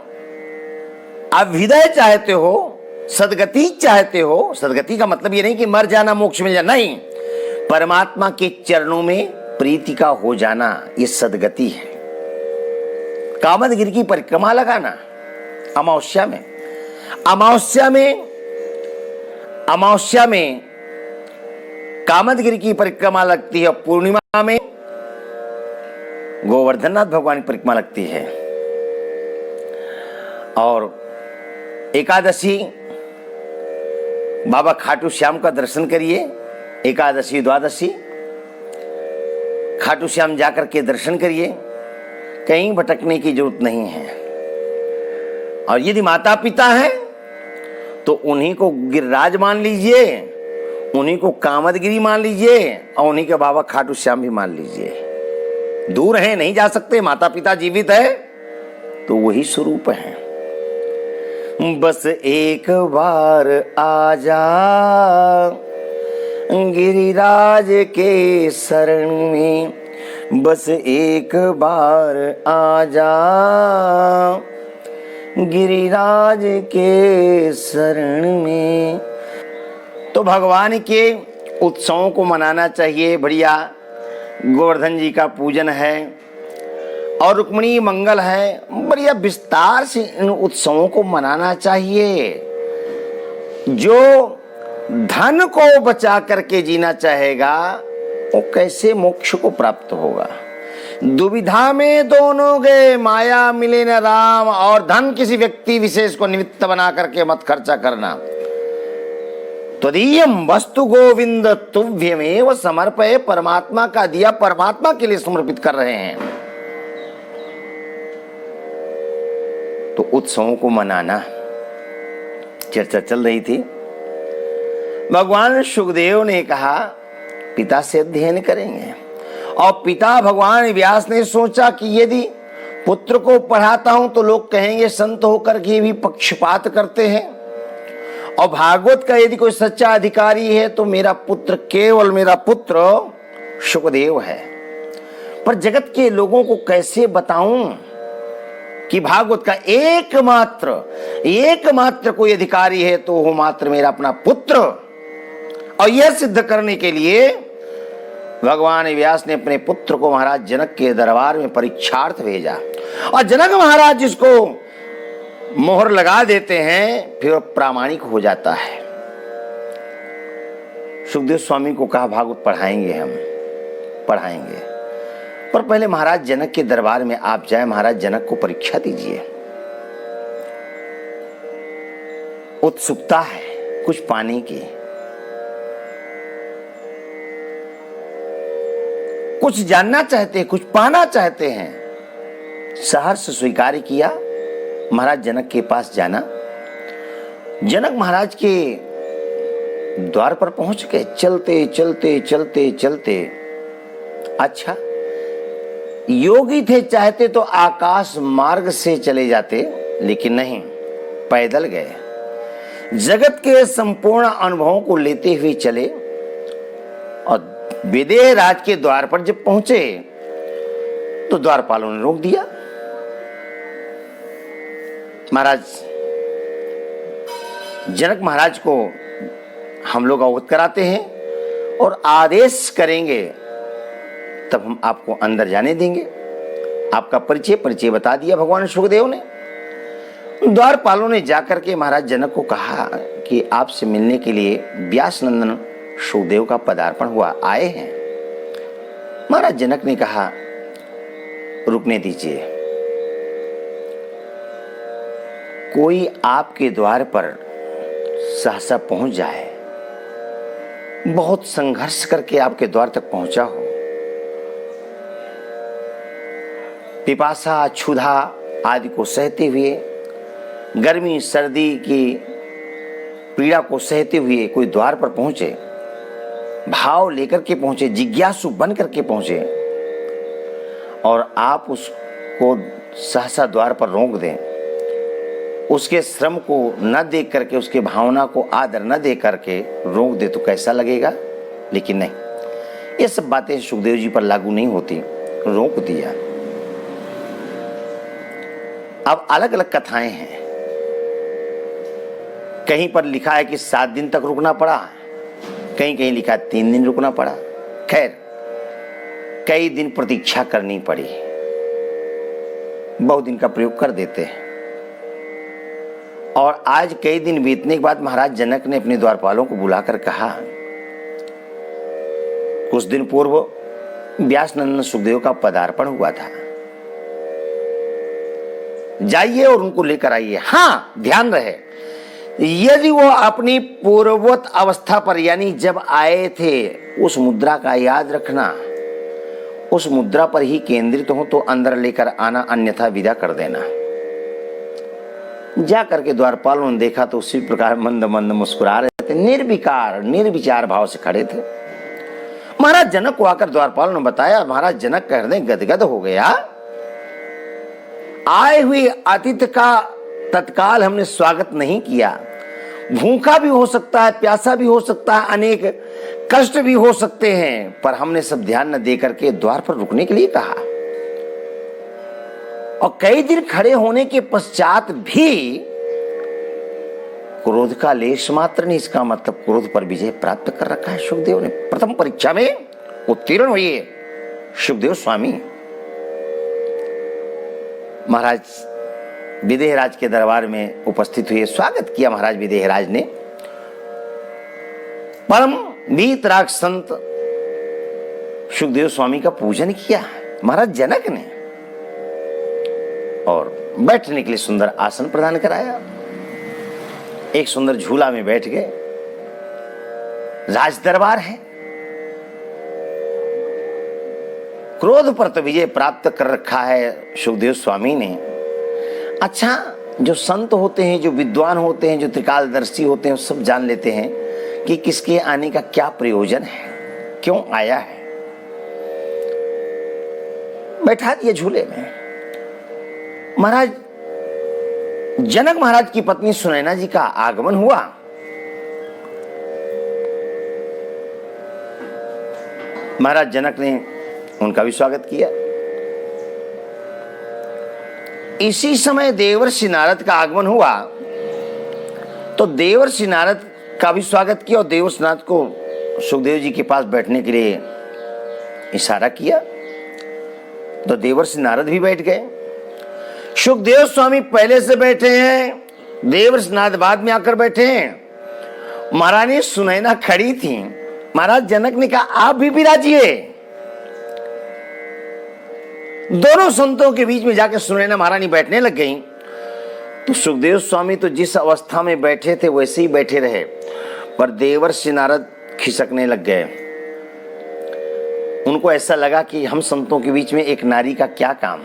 अभ्युदय चाहते हो, सदगति चाहते हो, सदगति का मतलब ये नहीं कि मर जाना मोक्ष मिल जाना, नहीं, परमात्मा के चरणों में प्रीति का हो जाना, ये सदगति है। कामदगिरि की परिक्रमा लगाना अमावस्या में, अमावस्या में कामदगिरि की परिक्रमा लगती है, पूर्णिमा में गोवर्धननाथ भगवान की परिक्रमा लगती है, और एकादशी बाबा खाटू श्याम का दर्शन करिए। एकादशी द्वादशी खाटू श्याम जाकर के दर्शन करिए, कहीं भटकने की जरूरत नहीं है। और यदि माता पिता हैं तो उन्हीं को गिरिराज मान लीजिए, उन्हीं को कामदगिरी मान लीजिए, और उन्हीं के बाबा खाटू श्याम भी मान लीजिए। दूर हैं, नहीं जा सकते, माता पिता जीवित है तो वही स्वरूप है। बस एक बार आजा गिरिराज के शरण में, बस एक बार आजा गिरिराज के शरण में। तो भगवान के उत्सवों को मनाना चाहिए। बढ़िया गोवर्धन जी का पूजन है और रुक्मिणी मंगल है, बढ़िया विस्तार से इन उत्सवों को मनाना चाहिए। जो धन को बचा करके जीना चाहेगा वो कैसे मोक्ष को प्राप्त होगा? दुविधा में दोनों गए, माया मिले न राम, और धन किसी व्यक्ति विशेष को निमित्त बना करके मत खर्चा करना। त्वदीयम वस्तु गोविंद तुभ्यमेव समर्पय, परमात्मा का दिया परमात्मा के लिए समर्पित कर रहे हैं। तो उत्सवों को मनाना, चर्चा चल रही थी। भगवान सुखदेव ने कहा पिता से अध्ययन करेंगे, और पिता भगवान व्यास ने सोचा कि यदि पुत्र को पढ़ाता हूं तो लोग कहेंगे संत होकर के भी पक्षपात करते हैं, और भागवत का यदि कोई सच्चा अधिकारी है तो मेरा पुत्र, केवल मेरा पुत्र सुखदेव है। पर जगत के लोगों को कैसे बताऊं कि भागवत का एकमात्र कोई अधिकारी है तो वो मात्र मेरा अपना पुत्र। और यह सिद्ध करने के लिए भगवान व्यास ने अपने पुत्र को महाराज जनक के दरबार में परीक्षार्थ भेजा, और जनक महाराज जिसको मोहर लगा देते हैं फिर प्रामाणिक हो जाता है। सुखदेव स्वामी को कहा भागवत पढ़ाएंगे, हम पढ़ाएंगे, पर पहले महाराज जनक के दरबार में आप जाए, महाराज जनक को परीक्षा दीजिए। उत्सुकता है कुछ पाने की, कुछ जानना चाहते हैं, कुछ पाना चाहते हैं। सहर्ष स्वीकार किया, महाराज जनक के पास जाना। जनक महाराज के द्वार पर पहुंच गए, चलते चलते चलते चलते। अच्छा, योगी थे, चाहते तो आकाश मार्ग से चले जाते, लेकिन नहीं, पैदल गए। जगत के संपूर्ण अनुभवों को लेते हुए चले और विदेह राज के द्वार पर जब पहुंचे तो द्वारपालों ने रोक दिया। महाराज जनक महाराज को हम लोग अवगत कराते हैं और आदेश करेंगे तब हम आपको अंदर जाने देंगे। आपका परिचय बता दिया भगवान सुखदेव ने। द्वारपालों ने जाकर के महाराज जनक को कहा कि आपसे मिलने के लिए व्यास नंदन सुखदेव का पदार्पण हुआ, आए हैं। महाराज जनक ने कहा रुकने दीजिए, कोई आपके द्वार पर सहसा पहुंच जाए, बहुत संघर्ष करके आपके द्वार तक पहुंचा हो, पिपासा क्षुधा आदि को सहते हुए, गर्मी सर्दी की पीड़ा को सहते हुए कोई द्वार पर पहुंचे, भाव लेकर के पहुंचे, जिज्ञासु बन करके पहुंचे और आप उसको सहसा द्वार पर रोक दें, उसके श्रम को न देख करके, उसके भावना को आदर न दे करके रोक दे तो कैसा लगेगा? लेकिन नहीं, ये सब बातें सुखदेव जी पर लागू नहीं होती, रोक दिया। अब अलग अलग कथाएं हैं, कहीं पर लिखा है कि 7 दिन तक रुकना पड़ा, कहीं कहीं लिखा 3 दिन रुकना पड़ा। खैर कई दिन प्रतीक्षा करनी पड़ी, बहुत दिन का प्रयोग कर देते हैं। और आज कई दिन बीतने के बाद महाराज जनक ने अपने द्वारपालों को बुलाकर कहा, कुछ दिन पूर्व व्यास नंदन सुखदेव का पदार्पण हुआ था, जाइए और उनको लेकर आइए। हाँ, ध्यान रहे, यदि वो अपनी पूर्ववत अवस्था पर यानी जब आए थे उस मुद्रा का याद रखना, उस मुद्रा पर ही केंद्रित हो तो अंदर लेकर आना, अन्यथा विदा कर देना। जा करके द्वारपालों ने देखा तो उसी प्रकार मंद मंद मुस्कुरा रहे थे, निर्विकार निर्विचार भाव से खड़े थे। महाराज जनक को आकर द्वारपालों ने बताया। महाराज जनक का हृदय गदगद हो गया। आए हुए अतिथि का तत्काल हमने स्वागत नहीं किया। भूखा भी हो सकता है, प्यासा भी हो सकता है, अनेक कष्ट भी हो सकते हैं, पर हमने सब ध्यान न देकर के द्वार पर रुकने के लिए कहा। और कई दिन खड़े होने के पश्चात भी क्रोध का लेश मात्र नहीं, इसका मतलब क्रोध पर विजय प्राप्त कर रखा है सुखदेव ने। प्रथम परीक्षा में उत्तीर्ण हुए सुखदेव स्वामी। महाराज विदेहराज के दरबार में उपस्थित हुए, स्वागत किया महाराज विदेहराज ने। परम वीतराग संत सुखदेव स्वामी का पूजन किया महाराज जनक ने और बैठने के लिए सुंदर आसन प्रदान कराया। एक सुंदर झूला में बैठ गए। राज दरबार है, क्रोध पर तो विजय प्राप्त कर रखा है सुखदेव स्वामी ने। अच्छा, जो संत होते हैं, जो विद्वान होते हैं, जो त्रिकालदर्शी होते हैं, सब जान लेते हैं कि किसके आने का क्या प्रयोजन है, क्यों आया है। बैठा दिए झूले में। महाराज जनक महाराज की पत्नी सुनैना जी का आगमन हुआ। महाराज जनक ने उनका भी स्वागत किया। इसी समय देवर्षि नारद का आगमन हुआ तो देवर्षि नारद का भी स्वागत किया और देवर्षि नारद को सुखदेव जी के पास बैठने के लिए इशारा किया तो देवर्षि नारद भी बैठ गए। सुखदेव स्वामी पहले से बैठे हैं, देवर्षि नारद बाद में आकर बैठे हैं। महारानी सुनैना खड़ी थी। महाराज जनक ने कहा आप भी विराजिए। दोनों संतों के बीच में जाकर सुनैना महारानी बैठने लग गई तो सुखदेव स्वामी तो जिस अवस्था में बैठे थे वैसे ही बैठे रहे, पर देवर्षि नारद खिसकने लग गए। उनको ऐसा लगा कि हम संतों के बीच में एक नारी का क्या काम,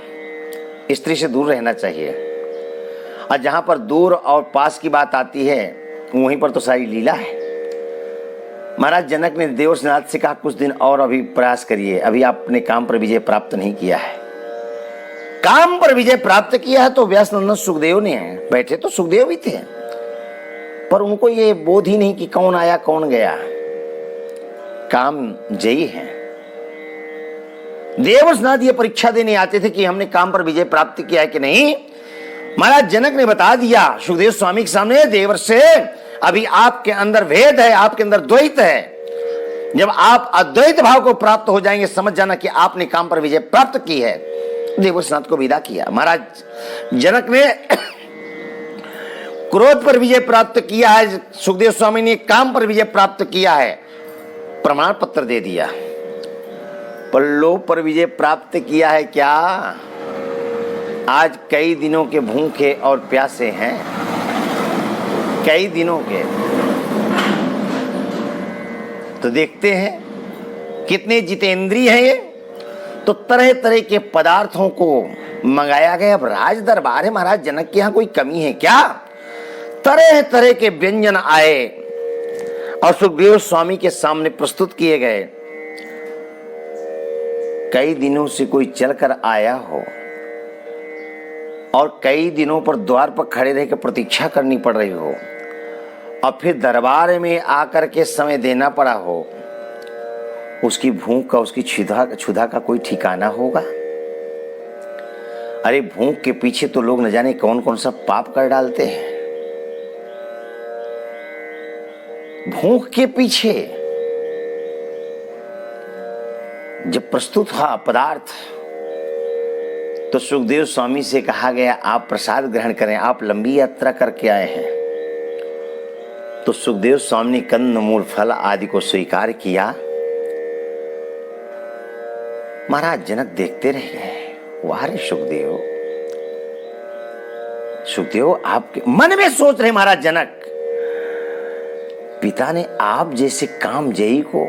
स्त्री से दूर रहना चाहिए। और जहां पर दूर और पास की बात आती है वहीं पर तो सारी लीला है। महाराज जनक ने देवर्षि नारद से कहा कुछ दिन और अभी प्रयास करिए, अभी आपने काम पर विजय प्राप्त नहीं किया है। काम पर विजय प्राप्त किया है तो व्यास नंदन सुखदेव ने है, बैठे तो सुखदेव भी थे। पर उनको ये बोध ही नहीं कि कौन आया कौन गया, काम जयी है। देवर्षनाथ ये परीक्षा देने आते थे कि हमने काम पर विजय प्राप्त किया है कि नहीं। महाराज जनक ने बता दिया सुखदेव स्वामी के सामने, देवर्ष से अभी आपके अंदर भेद है, आपके अंदर द्वैत है। जब आप अद्वैत भाव को प्राप्त हो जाएंगे समझ जाना कि आपने काम पर विजय प्राप्त की है। देवर्षनाथ को विदा किया। महाराज जनक ने क्रोध पर विजय प्राप्त किया है, सुखदेव स्वामी ने काम पर विजय प्राप्त किया है, प्रमाण पत्र दे दिया। पर लोभ पर विजय प्राप्त किया है क्या? आज कई दिनों के भूखे और प्यासे हैं, कई दिनों के। तो देखते हैं कितने जितेंद्रिय हैं ये। तो तरह तरह के पदार्थों को मंगाया गया। अब राज दरबार है, महाराज जनक के यहाँ कोई कमी है क्या? तरह तरह के व्यंजन आए और सुखदेव स्वामी के सामने प्रस्तुत किए गए। कई दिनों से कोई चलकर आया हो और कई दिनों पर द्वार पर खड़े रहकर प्रतीक्षा करनी पड़ रही हो और फिर दरबार में आकर के समय देना पड़ा हो, उसकी भूख का, उसकी क्षुधा का कोई ठिकाना होगा? अरे भूख के पीछे तो लोग न जाने कौन कौन सा पाप कर डालते हैं। भूख के पीछे जब प्रस्तुत हुआ पदार्थ तो सुखदेव स्वामी से कहा गया आप प्रसाद ग्रहण करें, आप लंबी यात्रा करके आए हैं। तो सुखदेव स्वामी ने कंद मूल फल आदि को स्वीकार किया। महाराज जनक देखते रह गए। वाह रे सुखदेव, सुखदेव आपके मन में सोच रहे महाराज जनक, पिता ने आप जैसे काम जयी को,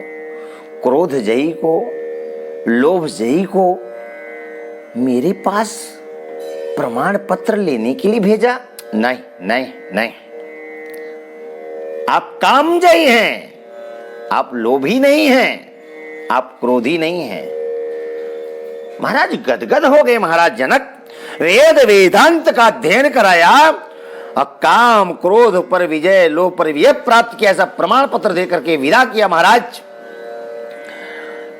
क्रोध जयी को, लोभ जयी को मेरे पास प्रमाण पत्र लेने के लिए भेजा? नहीं नहीं नहीं, आप काम जयी हैं, आप लोभी नहीं हैं, आप क्रोधी नहीं हैं। महाराज गदगद हो गए। महाराज जनक वेद वेदांत का अध्ययन कराया और काम क्रोध पर विजय, लोभ पर विजय प्राप्त किया, ऐसा प्रमाण पत्र देकर के विदा किया। महाराज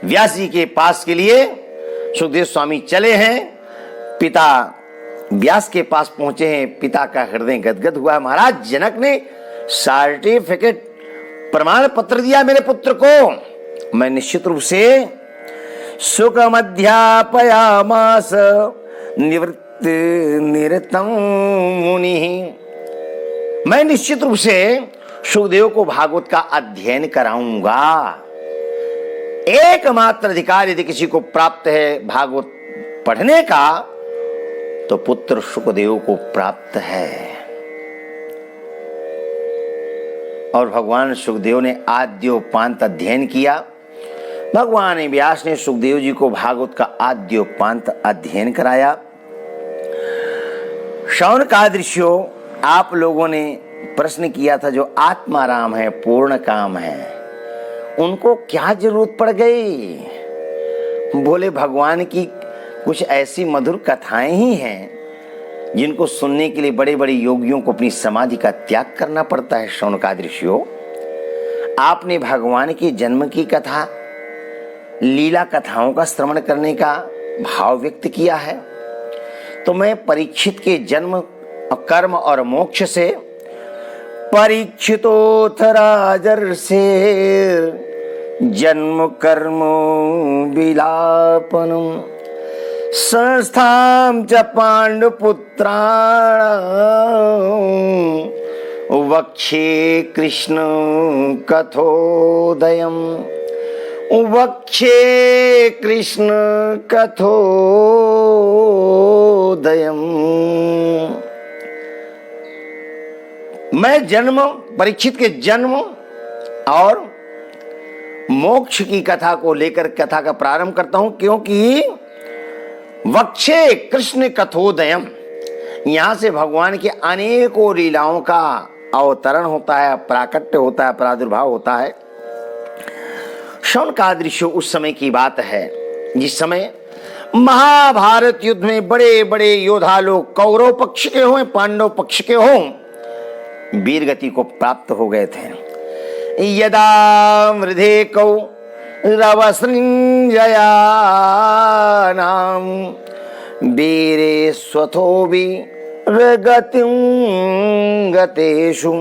व्यास जी के पास के लिए सुखदेव स्वामी चले हैं। पिता व्यास के पास पहुंचे हैं। पिता का हृदय गदगद हुआ। महाराज जनक ने सर्टिफिकेट, प्रमाण पत्र दिया मेरे पुत्र को। मैं निश्चित रूप से सुखमध्यापयामास निवृत्त निरतम मुनि, मैं निश्चित रूप से सुखदेव को भागवत का अध्ययन कराऊंगा। एकमात्र अधिकार यदि किसी को प्राप्त है भागवत पढ़ने का तो पुत्र सुखदेव को प्राप्त है। और भगवान सुखदेव ने आद्योपांत अध्ययन किया। भगवान व्यास ने सुखदेव जी को भागवत का आद्योपांत अध्ययन कराया। शौनकादिर्षियों, आप लोगों ने प्रश्न किया था जो आत्माराम है, पूर्ण काम है, उनको क्या जरूरत पड़ गई? बोले भगवान की कुछ ऐसी मधुर कथाएं ही हैं जिनको सुनने के लिए बड़े बड़े योगियों को अपनी समाधि का त्याग करना पड़ता है। शौनकादिर्षियों, आपने भगवान के जन्म की कथा, लीला कथाओं का श्रवण करने का भाव व्यक्त किया है। तो मैं परीक्षित के जन्म, कर्म और मोक्ष से, परीक्षितोऽथ राजर्षे जन्म कर्म विलापनम संस्थां च पांडुपुत्राणां वक्षे कृष्ण कथोदयम्, वक्षे कृष्ण कथोदयम्। मैं जन्म, परीक्षित के जन्म और मोक्ष की कथा को लेकर कथा का प्रारंभ करता हूं, क्योंकि वक्षे कृष्ण कथोदयम, यहां से भगवान के अनेकों लीलाओं का अवतरण होता है, प्राकट्य होता है, प्रादुर्भाव होता है। शौनकादिर्षियों, उस समय की बात है जिस समय महाभारत युद्ध में बड़े बड़े योद्धा लोग कौरव पक्ष के हों, पांडव पक्ष के हों, वीर गति को प्राप्त हो गए थे। यदा मृधे कौ रवसृञ्जयानां वीरे स्वथो वीरगतिं गतेषु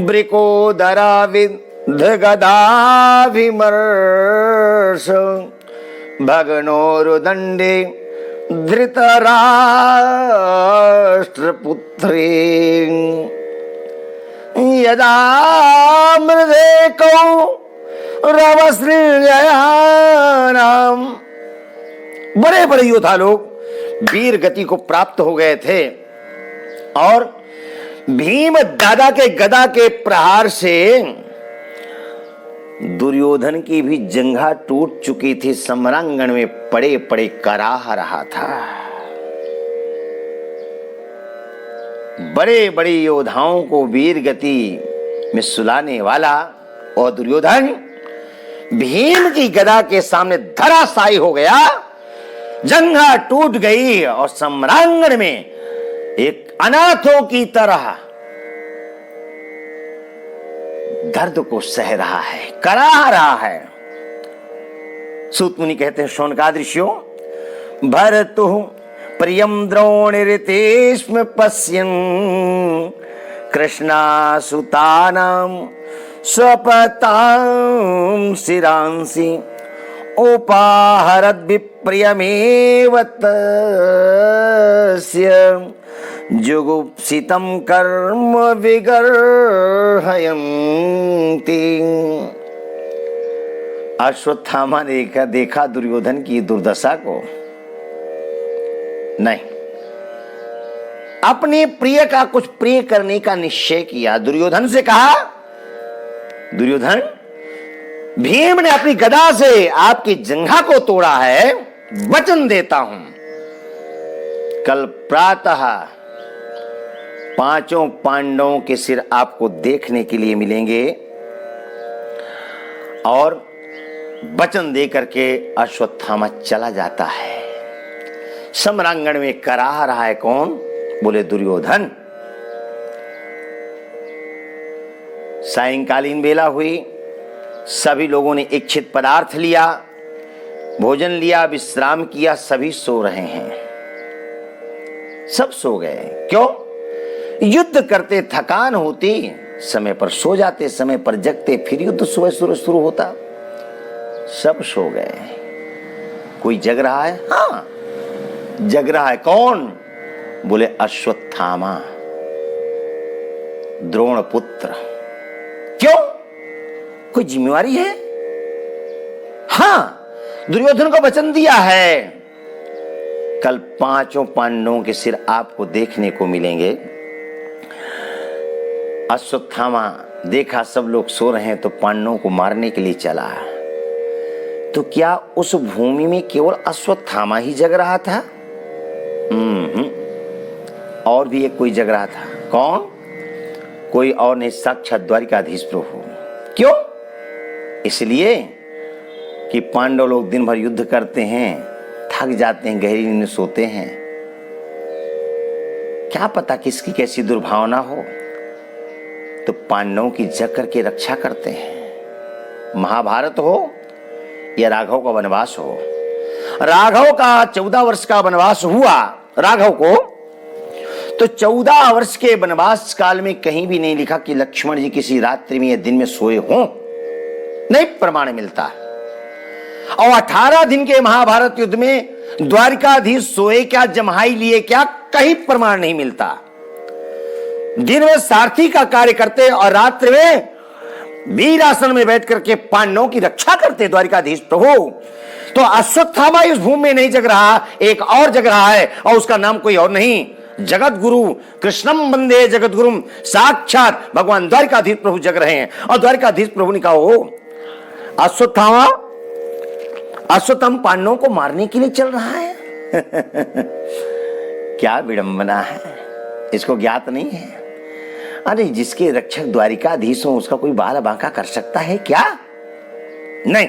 वृकोदराविद्धगदाभिमर्श भग्नोरुदण्डे धृतराष्ट्रपुत्रे यदा मृधे कौ रवसृञ्जयानां, बड़े बड़े योद्धा लोग वीर गति को प्राप्त हो गए थे और भीम दादा के गदा के प्रहार से दुर्योधन की भी जंघा टूट चुकी थी, सम्रांगण में पड़े पड़े कराह रहा था। बड़े बड़े योद्धाओं को वीर गति में सुलाने वाला और दुर्योधन भीम की गदा के सामने धराशायी हो गया, जंघा टूट गई और सम्रांगण में एक अनाथों की तरह दर्द को सह रहा है, कराह रहा है। सूत मुनि कहते हैं, शौनकादृश्यो भरतु प्रियं द्रोणिरितेष्म पश्यन् कृष्णासुतानां स्वपतां शिरांसि उपाहरद् विप्रियमेव तस्य जुगुप्सितं कर्म विगर्हयन्ति। अश्वत्थामा ने देखा दुर्योधन की दुर्दशा को, नहीं, अपने प्रिय का कुछ प्रिय करने का निश्चय किया। दुर्योधन से कहा, दुर्योधन, भीम ने अपनी गदा से आपकी जंघा को तोड़ा है, वचन देता हूं कल प्रातः पांचों पांडवों के सिर आपको देखने के लिए मिलेंगे। और वचन दे करके अश्वत्थामा चला जाता है। सम्रांगण में कराह रहा है कौन? बोले दुर्योधन। सायंकालीन बेला हुई, सभी लोगों ने इच्छित पदार्थ लिया, भोजन लिया, विश्राम किया, सभी सो रहे हैं, सब सो गए। क्यों? युद्ध करते थकान होती, समय पर सो जाते, समय पर जगते, फिर युद्ध सुबह शुरू होता। सब सो गए। कोई जग रहा है? हाँ, जग रहा है। कौन? बोले अश्वत्थामा, द्रोण पुत्र। क्यों? कोई जिम्मेवारी है? हाँ, दुर्योधन को वचन दिया है, कल पांचों पांडवों के सिर आपको देखने को मिलेंगे। अश्वत्थामा देखा सब लोग सो रहे हैं तो पांडवों को मारने के लिए चला। तो क्या उस भूमि में केवल अश्वत्थामा ही जग रहा था? और भी एक कोई जग रहा था। कौन? कोई और नहीं, साक्षात द्वारिकाधीश प्रभु। क्यों? इसलिए कि पांडव लोग दिन भर युद्ध करते हैं, थक जाते हैं, गहरी नींद में सोते हैं। क्या पता किसकी कैसी दुर्भावना हो, तो पांडवों की जग करके रक्षा करते हैं। महाभारत हो या राघव का वनवास हो, राघव का 14 वर्ष का वनवास हुआ राघव को, तो 14 वर्ष के वनवास काल में कहीं भी नहीं लिखा कि लक्ष्मण जी किसी रात्रि में या दिन में सोए हों, नहीं प्रमाण मिलता। और 18 दिन के महाभारत युद्ध में द्वारिकाधीश सोए क्या, जम्हाई लिए क्या, कहीं प्रमाण नहीं मिलता। दिन में सारथी का कार्य करते और रात्रि में वीरासन में बैठ करके पांडवों की रक्षा करते द्वारिकाधीश प्रभु। तो अश्वत्थामा इस भूमि में नहीं जग रहा, एक और जग रहा है, और उसका नाम कोई और नहीं, जगत गुरु कृष्णम वंदे जगत गुरुम, साक्षात भगवान द्वारिकाधीश प्रभु जग रहे हैं। और द्वारिकाधीश प्रभु ने कहा, हो अश्वत्थामा पांडवों को मारने के लिए चल रहा है। क्या विडंबना है, इसको ज्ञात नहीं है। अरे जिसके रक्षक द्वारिकाधीश हो उसका कोई बाल बांका कर सकता है क्या? नहीं।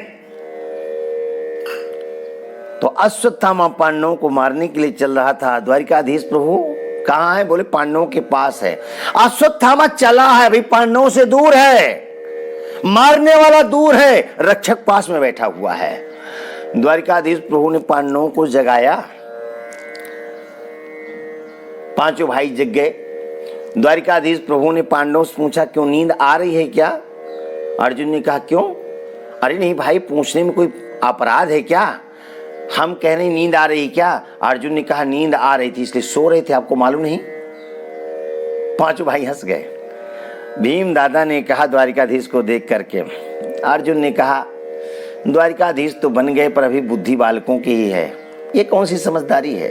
तो अश्वत्थामा पांडवों को मारने के लिए चल रहा था। द्वारिकाधीश प्रभु कहाँ है? बोले पांडवों के पास है। अश्वत्थामा चला है भाई, पांडवों से दूर है, मारने वाला दूर है, रक्षक पास में बैठा हुआ है। द्वारिकाधीश प्रभु ने पांडवों को जगाया, पांचों भाई जग गए। द्वारिकाधीश प्रभु ने पांडवों से पूछा, क्यों नींद आ रही है क्या? अर्जुन ने कहा, क्यों? अरे नहीं भाई, पूछने में कोई अपराध है क्या? हम कह रहे नींद आ रही क्या? अर्जुन ने कहा, नींद आ रही थी इसलिए सो रहे थे, आपको मालूम नहीं? पांचों भाई हंस गए। भीम दादा ने कहा द्वारिकाधीश को देख करके, अर्जुन ने कहा, द्वारिकाधीश तो बन गए पर अभी बुद्धि बालकों की ही है, ये कौन सी समझदारी है?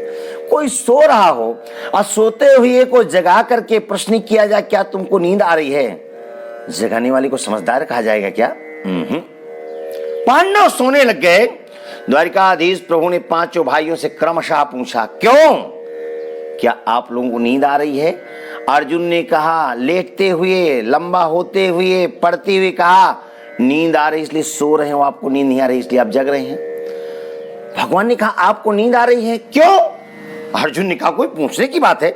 कोई सो रहा हो और सोते हुए को जगा करके प्रश्न किया जाए, क्या तुमको नींद आ रही है? जगाने वाले को समझदार कहा जाएगा क्या? पांडव सोने लग गए। द्वारिकाधीश प्रभु ने पांचों भाइयों से क्रमशः पूछा, क्यों? क्या आप लोगों को नींद आ रही है? अर्जुन ने कहा, लेटते हुए, लंबा होते हुए, पड़ते हुए कहा, नींद आ रही इसलिए सो रहे हो, आपको नींद नहीं आ रही इसलिए आप जग रहे हैं। भगवान ने कहा, आपको नींद आ रही है, क्यों? अर्जुन ने कहा, कोई पूछने की बात है?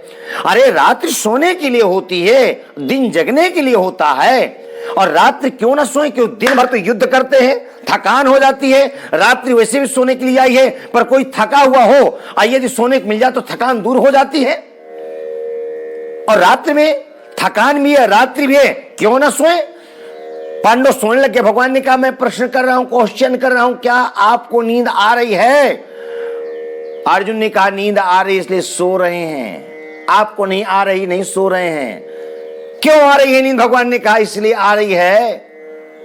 अरे रात्रि सोने के लिए होती है, दिन जगने के लिए होता है, और रात्रि क्यों ना सोए? क्यों? दिन भर तो युद्ध करते हैं, थकान हो जाती है, रात्रि वैसे भी सोने के लिए आई है, पर कोई थका हुआ हो और यदि सोने को मिल जाए तो थकान दूर हो जाती है। और रात्रि में थकान भी है, रात्रि भी है, क्यों ना सोए? पांडव सोने लगे। भगवान ने कहा, मैं प्रश्न कर रहा हूं, क्वेश्चन कर रहा हूं, क्या आपको नींद आ रही है? अर्जुन ने कहा, नींद आ रही इसलिए सो रहे हैं। आपको नहीं आ रही, नहीं सो रहे हैं। क्यों आ रही है नींद? भगवान ने कहा, इसलिए आ रही है,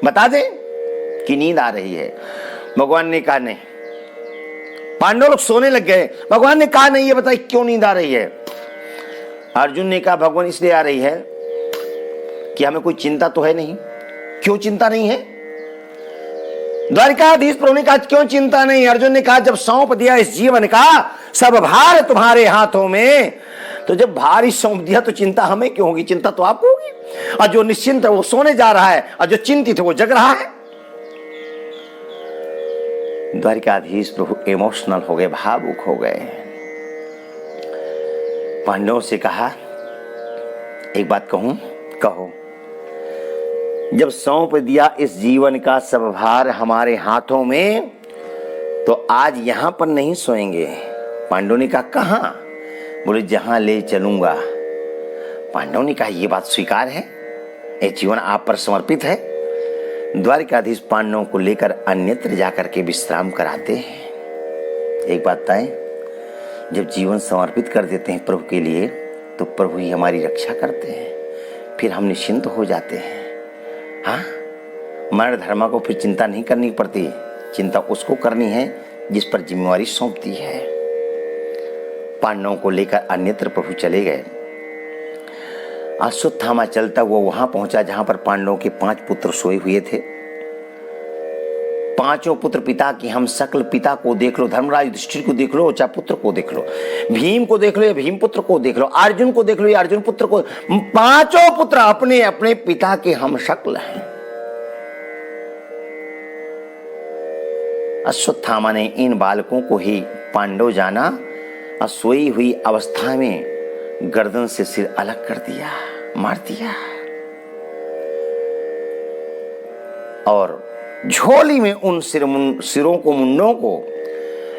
बता दे कि नींद आ रही है। भगवान ने कहा, नहीं। पांडव लोग सोने लग गए। भगवान ने कहा, नहीं, ये बताइए क्यों नींद आ रही है? अर्जुन ने कहा, भगवान इसलिए आ रही है कि हमें कोई चिंता तो है नहीं। क्यों चिंता नहीं है? द्वारिकाधीश प्रभु ने कहा, क्यों चिंता नहीं? अर्जुन ने कहा, जब सौंप दिया इस जीवन का सब भार तुम्हारे हाथों में, तो जब भार ही सौंप दिया तो चिंता हमें क्यों होगी? चिंता तो आपको होगी। और जो निश्चिंत है वो सोने जा रहा है, और जो चिंतित है वो जग रहा है। द्वारिकाधीश प्रभु इमोशनल हो गए, भावुक हो गए। पांडवों से कहा, एक बात कहूं? कहो। जब सौंप दिया इस जीवन का सब भार हमारे हाथों में, तो आज यहां पर नहीं सोएंगे। पांडवों ने कहा, कहां? बोले, जहां ले चलूंगा। पांडवों ने कहा, यह बात स्वीकार है, ये जीवन आप पर समर्पित है। द्वारिकाधीश पांडवों को लेकर अन्यत्र जाकर के विश्राम कराते हैं। एक बात बताएं, जब जीवन समर्पित कर देते हैं प्रभु के लिए, तो प्रभु ही हमारी रक्षा करते हैं, फिर हम निश्चिंत हो जाते हैं। हाँ, मरण धर्म को फिर चिंता नहीं करनी पड़ती, चिंता उसको करनी है जिस पर जिम्मेवारी सौंप दी है। पांडवों को लेकर अन्यत्र प्रभु चले गए। अश्वत्थामा चलता हुआ वहां पहुंचा जहां पर पांडवों के 5 पुत्र सोए हुए थे। पांचों पुत्र पिता की हम शक्ल, पिता को देख लो, धर्मराज युधिष्ठिर को देख लो, चाहे पुत्र को देख लो, भीम को देख लो या भीम पुत्र को देख लो, अर्जुन को देख लो या अर्जुन पुत्र को, पांचों पुत्र अपने अपने पिता के हम शक्ल हैं। अश्वत्थामा ने इन बालकों को ही पांडव जाना और सोई हुई अवस्था में गर्दन से सिर अलग कर दिया, मार दिया, और झोली में उन सिरों को, मुंडों को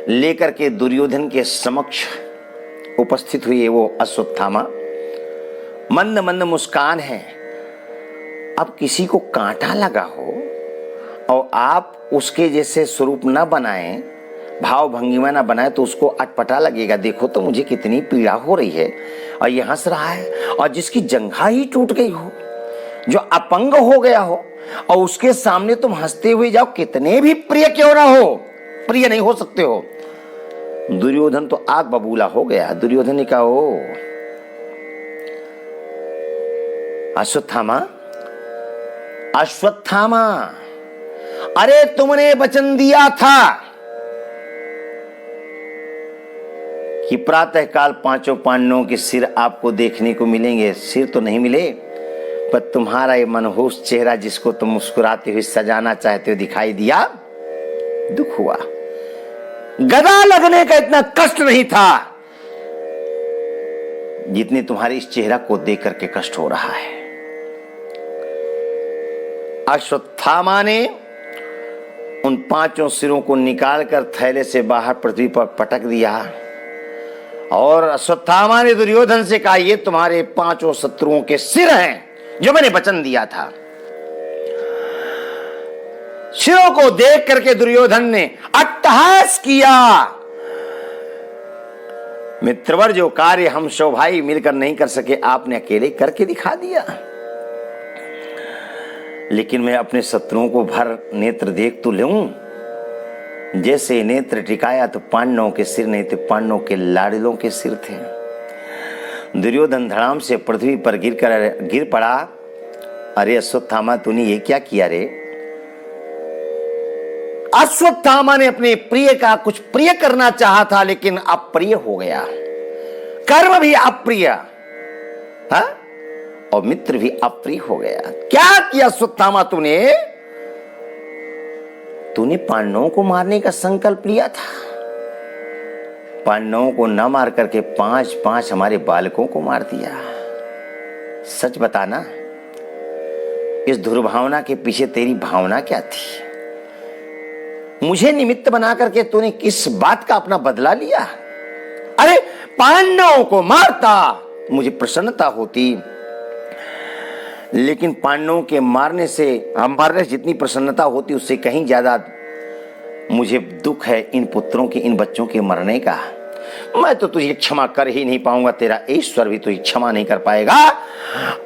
लेकर के दुर्योधन के समक्ष उपस्थित हुए वो अश्वत्थामा। मंद मंद मुस्कान है। अब किसी को कांटा लगा हो और आप उसके जैसे स्वरूप न बनाएं, भाव भंगिमा न बनाए, तो उसको अटपटा लगेगा, देखो तो मुझे कितनी पीड़ा हो रही है, और ये हंस रहा है। और जिसकी जंघा ही टूट गई हो, जो अपंग हो गया हो, और उसके सामने तुम हंसते हुए जाओ, कितने भी प्रिय क्यों ना हो, प्रिय नहीं हो सकते हो। दुर्योधन तो आग बबूला हो गया। दुर्योधन ने कहा, ओ अश्वत्थामा, अश्वत्थामा, अरे तुमने वचन दिया था कि प्रातः काल 5 पांडवों के सिर आपको देखने को मिलेंगे। सिर तो नहीं मिले, पर तुम्हारा ये मनहूस चेहरा जिसको तुम मुस्कुराते हुए सजाना चाहते हो दिखाई दिया, दुख हुआ। गदा लगने का इतना कष्ट नहीं था जितने तुम्हारे इस चेहरा को देख करके कष्ट हो रहा है। अश्वत्थामा ने उन 5 सिरों को निकालकर थैले से बाहर पृथ्वी पर पटक दिया और अश्वत्थामा ने दुर्योधन से कहा, ये तुम्हारे 5 शत्रुओं के सिर हैं जो मैंने वचन दिया था। सिरों को देख करके दुर्योधन ने अट्टहास किया, मित्रवर जो कार्य हम 100 भाई मिलकर नहीं कर सके, आपने अकेले करके दिखा दिया। लेकिन मैं अपने शत्रुओं को भर नेत्र देख तो लूं, जैसे नेत्र टिकाया तो पांडवों के सिर नहीं थे, पांडवों के लाडलों के सिर थे। दुर्योधन धड़ाम से पृथ्वी पर गिर पड़ा। अरे अश्वत्थामा, तूने ये क्या किया रे? अश्वत्थामा ने अपने प्रिय का कुछ प्रिय करना चाहा था, लेकिन अप्रिय हो गया। कर्म भी अप्रिय, हाँ? और मित्र भी अप्रिय हो गया। क्या किया अश्वत्थामा तूने? तूने पांडवों को मारने का संकल्प लिया था। पांडवों को न मार करके 5 हमारे बालकों को मार दिया। सच बताना, इस दुर्भावना के पीछे तेरी भावना क्या थी? मुझे निमित्त बना करके तूने किस बात का अपना बदला लिया? अरे पांडवों को मारता, मुझे प्रसन्नता होती, लेकिन पांडवों के मारने से हमारे जितनी प्रसन्नता होती उससे कहीं ज्यादा मुझे दुख है इन पुत्रों के, इन बच्चों के मरने का। मैं तो तुझे क्षमा कर ही नहीं पाऊंगा, तेरा ईश्वर भी तुझे क्षमा नहीं कर पाएगा।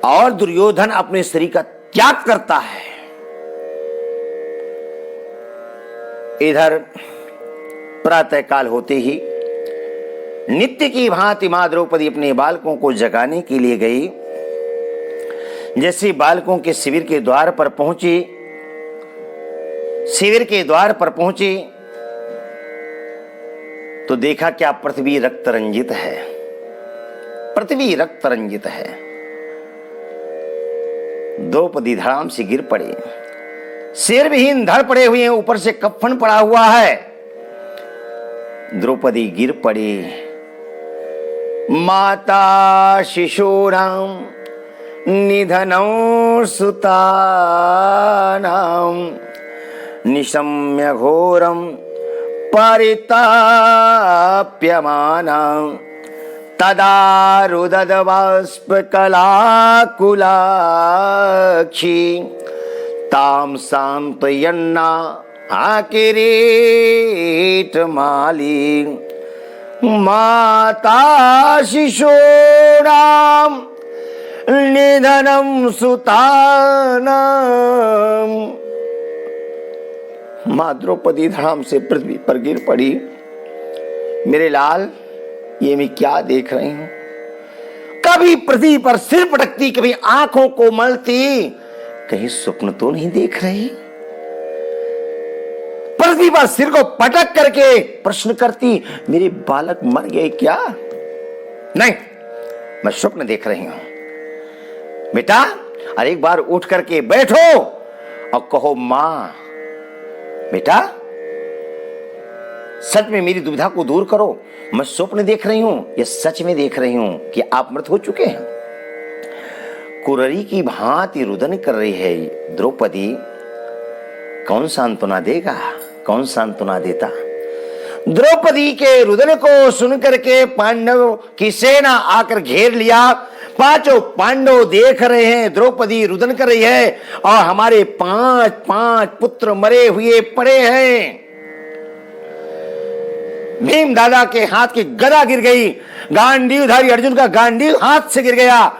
और दुर्योधन अपने शरीर का त्याग करता है। इधर प्रातः काल होते ही नित्य की भांति मां द्रौपदी अपने बालकों को जगाने के लिए गई। जैसे बालकों के शिविर के द्वार पर पहुंची, तो देखा क्या पृथ्वी रक्त रंजित है। पृथ्वी रक्त रंजित है। द्रौपदी धड़ाम से गिर पड़े, सिर विहीन धड़ पड़े हुए हैं, ऊपर से कफन पड़ा हुआ है। द्रौपदी गिर पड़ी। माता शिशूनां निधनं सुतानां निशम्य घोरं परिताप्यमानां तदा रुदद्बाष्पकलाकुलाक्षी तां सान्त्वयन्ना किरीटमाली माता शिशूनां निधनं सुतानां। मां द्रौपदी धड़ाम से पृथ्वी पर गिर पड़ी। मेरे लाल, ये मैं क्या देख रही हूं? कभी पृथ्वी पर सिर पटकती, कभी आंखों को मलती, कहीं स्वप्न तो नहीं देख रही? पृथ्वी पर सिर को पटक करके प्रश्न करती, मेरे बालक मर गए क्या? नहीं, मैं स्वप्न देख रही हूं। बेटा, अरे एक बार उठ करके बैठो और कहो मां। बेटा, सच में मेरी दुविधा को दूर करो। मैं स्वप्न देख रही हूं या सच में देख रही हूं कि आप मृत हो चुके हैं? कुररी की भांति रुदन कर रही है द्रौपदी। कौन सांत्वना देगा? कौन सांत्वना देता? द्रौपदी के रुदन को सुनकर के पांडव की सेना आकर घेर लिया। 5 पांडव देख रहे हैं, द्रौपदी रुदन कर रही है और हमारे 5 पुत्र मरे हुए पड़े हैं। भीम दादा के हाथ की गदा गिर गई। गांडीवधारी अर्जुन का गांडीव हाथ से गिर गया।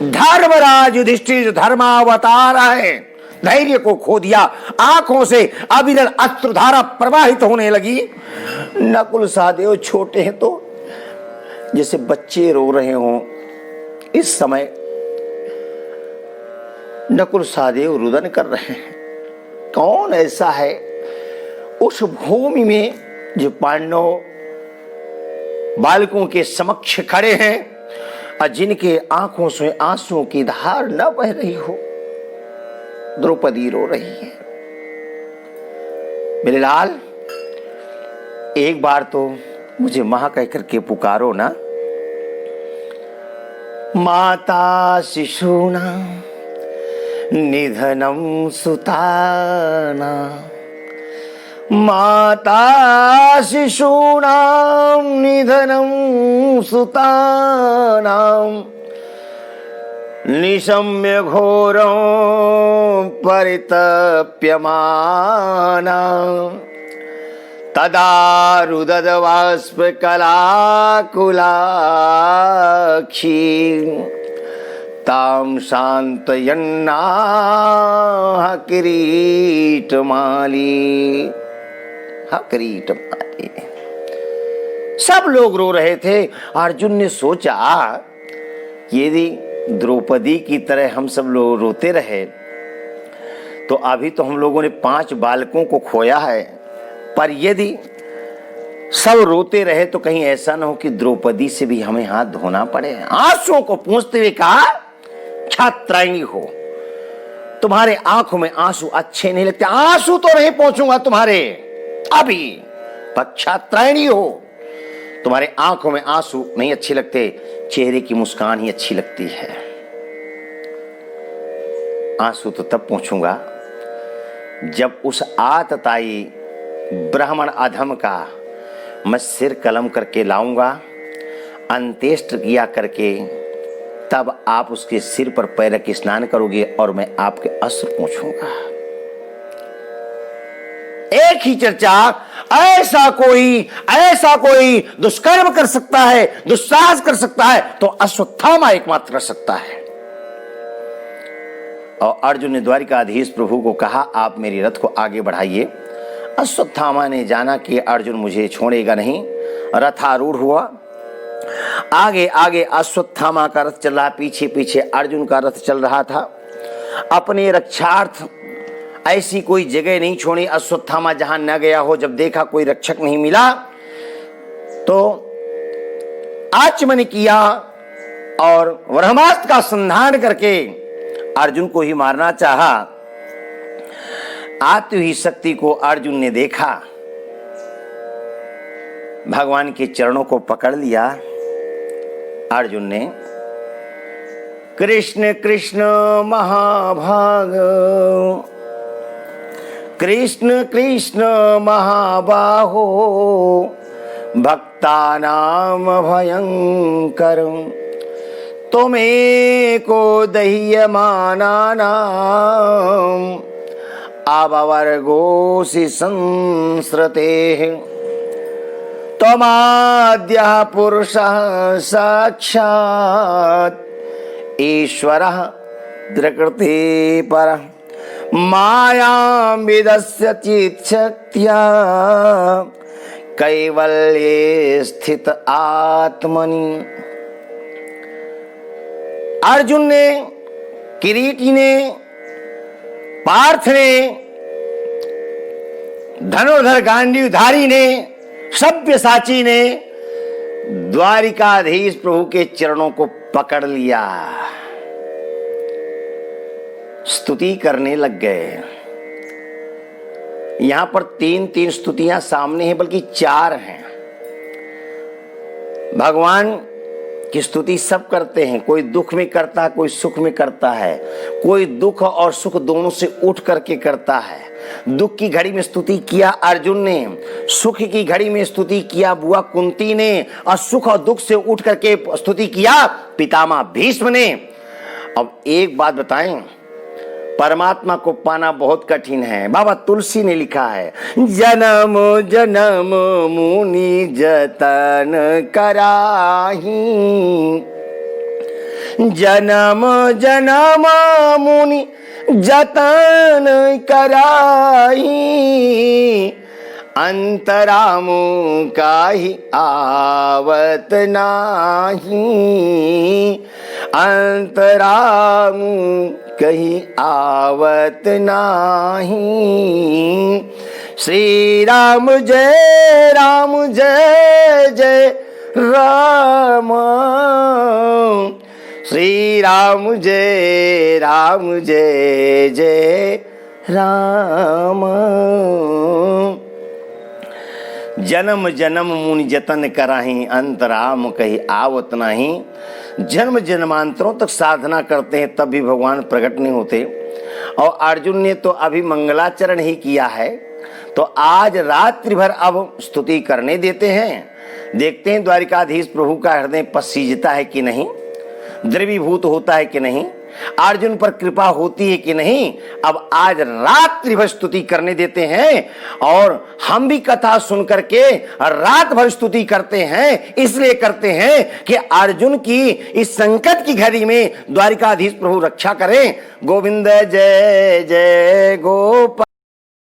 धर्मराज युधिष्ठिर धर्मावतार है, धैर्य को खो दिया। आंखों से अविरल अश्रुधारा प्रवाहित होने लगी। नकुल सहदेव छोटे हैं तो जैसे बच्चे रो रहे हों, इस समय नकुल सहदेव रुदन कर रहे हैं। कौन ऐसा है उस भूमि में जो पांडव बालकों के समक्ष खड़े हैं और जिनके आंखों से आंसुओं की धार न बह रही हो? द्रौपदी रो रही है। मेरे लाल, एक बार तो मुझे मां कहकर के पुकारो ना। माता शिशूनां निधनं सुतानां, माता शिशूनां निधनं सुतानां, निशम्य घोरं परितप्यमानां, तदा रुदद्बाष्पकलाकुलाक्षी तां शान्तयन्नाह किरीटमाली। किरीटमाली। सब लोग रो रहे थे। अर्जुन ने सोचा, यदि द्रौपदी की तरह हम सब लोग रोते रहे तो अभी तो हम लोगों ने 5 बालकों को खोया है, पर यदि सब रोते रहे तो कहीं ऐसा न हो कि द्रौपदी से भी हमें हाथ धोना पड़े। आंसुओं को पूंछते हुए कहा, छात्राएंगी हो, तुम्हारे आंखों में आंसू अच्छे नहीं लगते। आंसू तो नहीं पहुंचूंगा तुम्हारे अभी, पर छात्राएंगी हो, तुम्हारे आंखों में आंसू नहीं अच्छे लगते, चेहरे की मुस्कान ही अच्छी लगती है। आंसू तो तब पहुंचूंगा जब उस आतताई ब्राह्मण अधम का मैं सिर कलम करके लाऊंगा, अंत्येष्ट क्रिया करके, तब आप उसके सिर पर पैर रख के स्नान करोगे और मैं आपके अश्रु पोंछूंगा। एक ही चर्चा, ऐसा कोई दुष्कर्म कर सकता है, दुस्साहस कर सकता है तो अश्वत्थामा एकमात्र कर सकता है। और अर्जुन ने द्वारिकाधीश प्रभु को कहा, आप मेरी रथ को आगे बढ़ाइए। अश्वत्थामा ने जाना कि अर्जुन मुझे छोड़ेगा नहीं, रथारूढ़ हुआ। आगे आगे अश्वत्थामा का रथ चल रहा, पीछे पीछे अर्जुन का रथ चल रहा था। अपने रक्षार्थ ऐसी कोई जगह नहीं छोड़ी अश्वत्थामा जहां न गया हो। जब देखा कोई रक्षक नहीं मिला तो आचमन किया और ब्रह्मास्त्र का संधान करके अर्जुन को ही मारना चाहा। आती हुई शक्ति को अर्जुन ने देखा, भगवान के चरणों को पकड़ लिया। अर्जुन ने कृष्ण कृष्ण महाभाग, कृष्ण कृष्ण महाबाहो, भक्तानां भयंकर, त्वमेको दह्यमानानां अवर्गोऽसि संसृतेः, त्वमाद्यः पुरुषः साक्षात् ईश्वरः प्रकृते परः, मायां विदस्य चित्शक्त्या कैवल्ये स्थित आत्मनि। अर्जुन ने, किरीटी ने, पार्थ ने, धनुर्धर गांडीवधारी ने, सब्यसाची ने द्वारिकाधीश प्रभु के चरणों को पकड़ लिया, स्तुति करने लग गए। यहां पर 3-3 स्तुतियां सामने हैं, बल्कि 4 हैं। भगवान की स्तुति सब करते हैं, कोई दुख में करता है, कोई सुख में करता है, कोई दुख और सुख दोनों से उठ करके करता है। दुख की घड़ी में स्तुति किया अर्जुन ने, सुख की घड़ी में स्तुति किया बुआ कुंती ने, और सुख और दुख से उठ करके स्तुति किया पितामह भीष्म ने। अब एक बात बताएं, परमात्मा को पाना बहुत कठिन है। बाबा तुलसी ने लिखा है, जन्म जन्म मुनि जतन कराही, जन्म जन्म मुनि जतन कराही, अंतराम काहि आवत नाही, अंतराम कहीं आवत नाही। श्री राम जय जय राम, श्री राम जय जय राम। जन्म जन्म मुनि जतन कराही, अंत राम कही आवत नाही। जन्म जन्मांतरों तक साधना करते हैं तब भी भगवान प्रकट नहीं होते। और अर्जुन ने तो अभी मंगलाचरण ही किया है, तो आज रात्रि भर अब स्तुति करने देते हैं। देखते हैं द्वारिकाधीश प्रभु का हृदय पसीजता है कि नहीं, द्रवीभूत होता है कि नहीं, अर्जुन पर कृपा होती है कि नहीं। अब आज रात्रि भर स्तुति करने देते हैं, और हम भी कथा सुन करके रात भर स्तुति करते हैं। इसलिए करते हैं कि अर्जुन की इस संकट की घड़ी में द्वारिकाधीश प्रभु रक्षा करें। गोविंद जय जय गोपाल।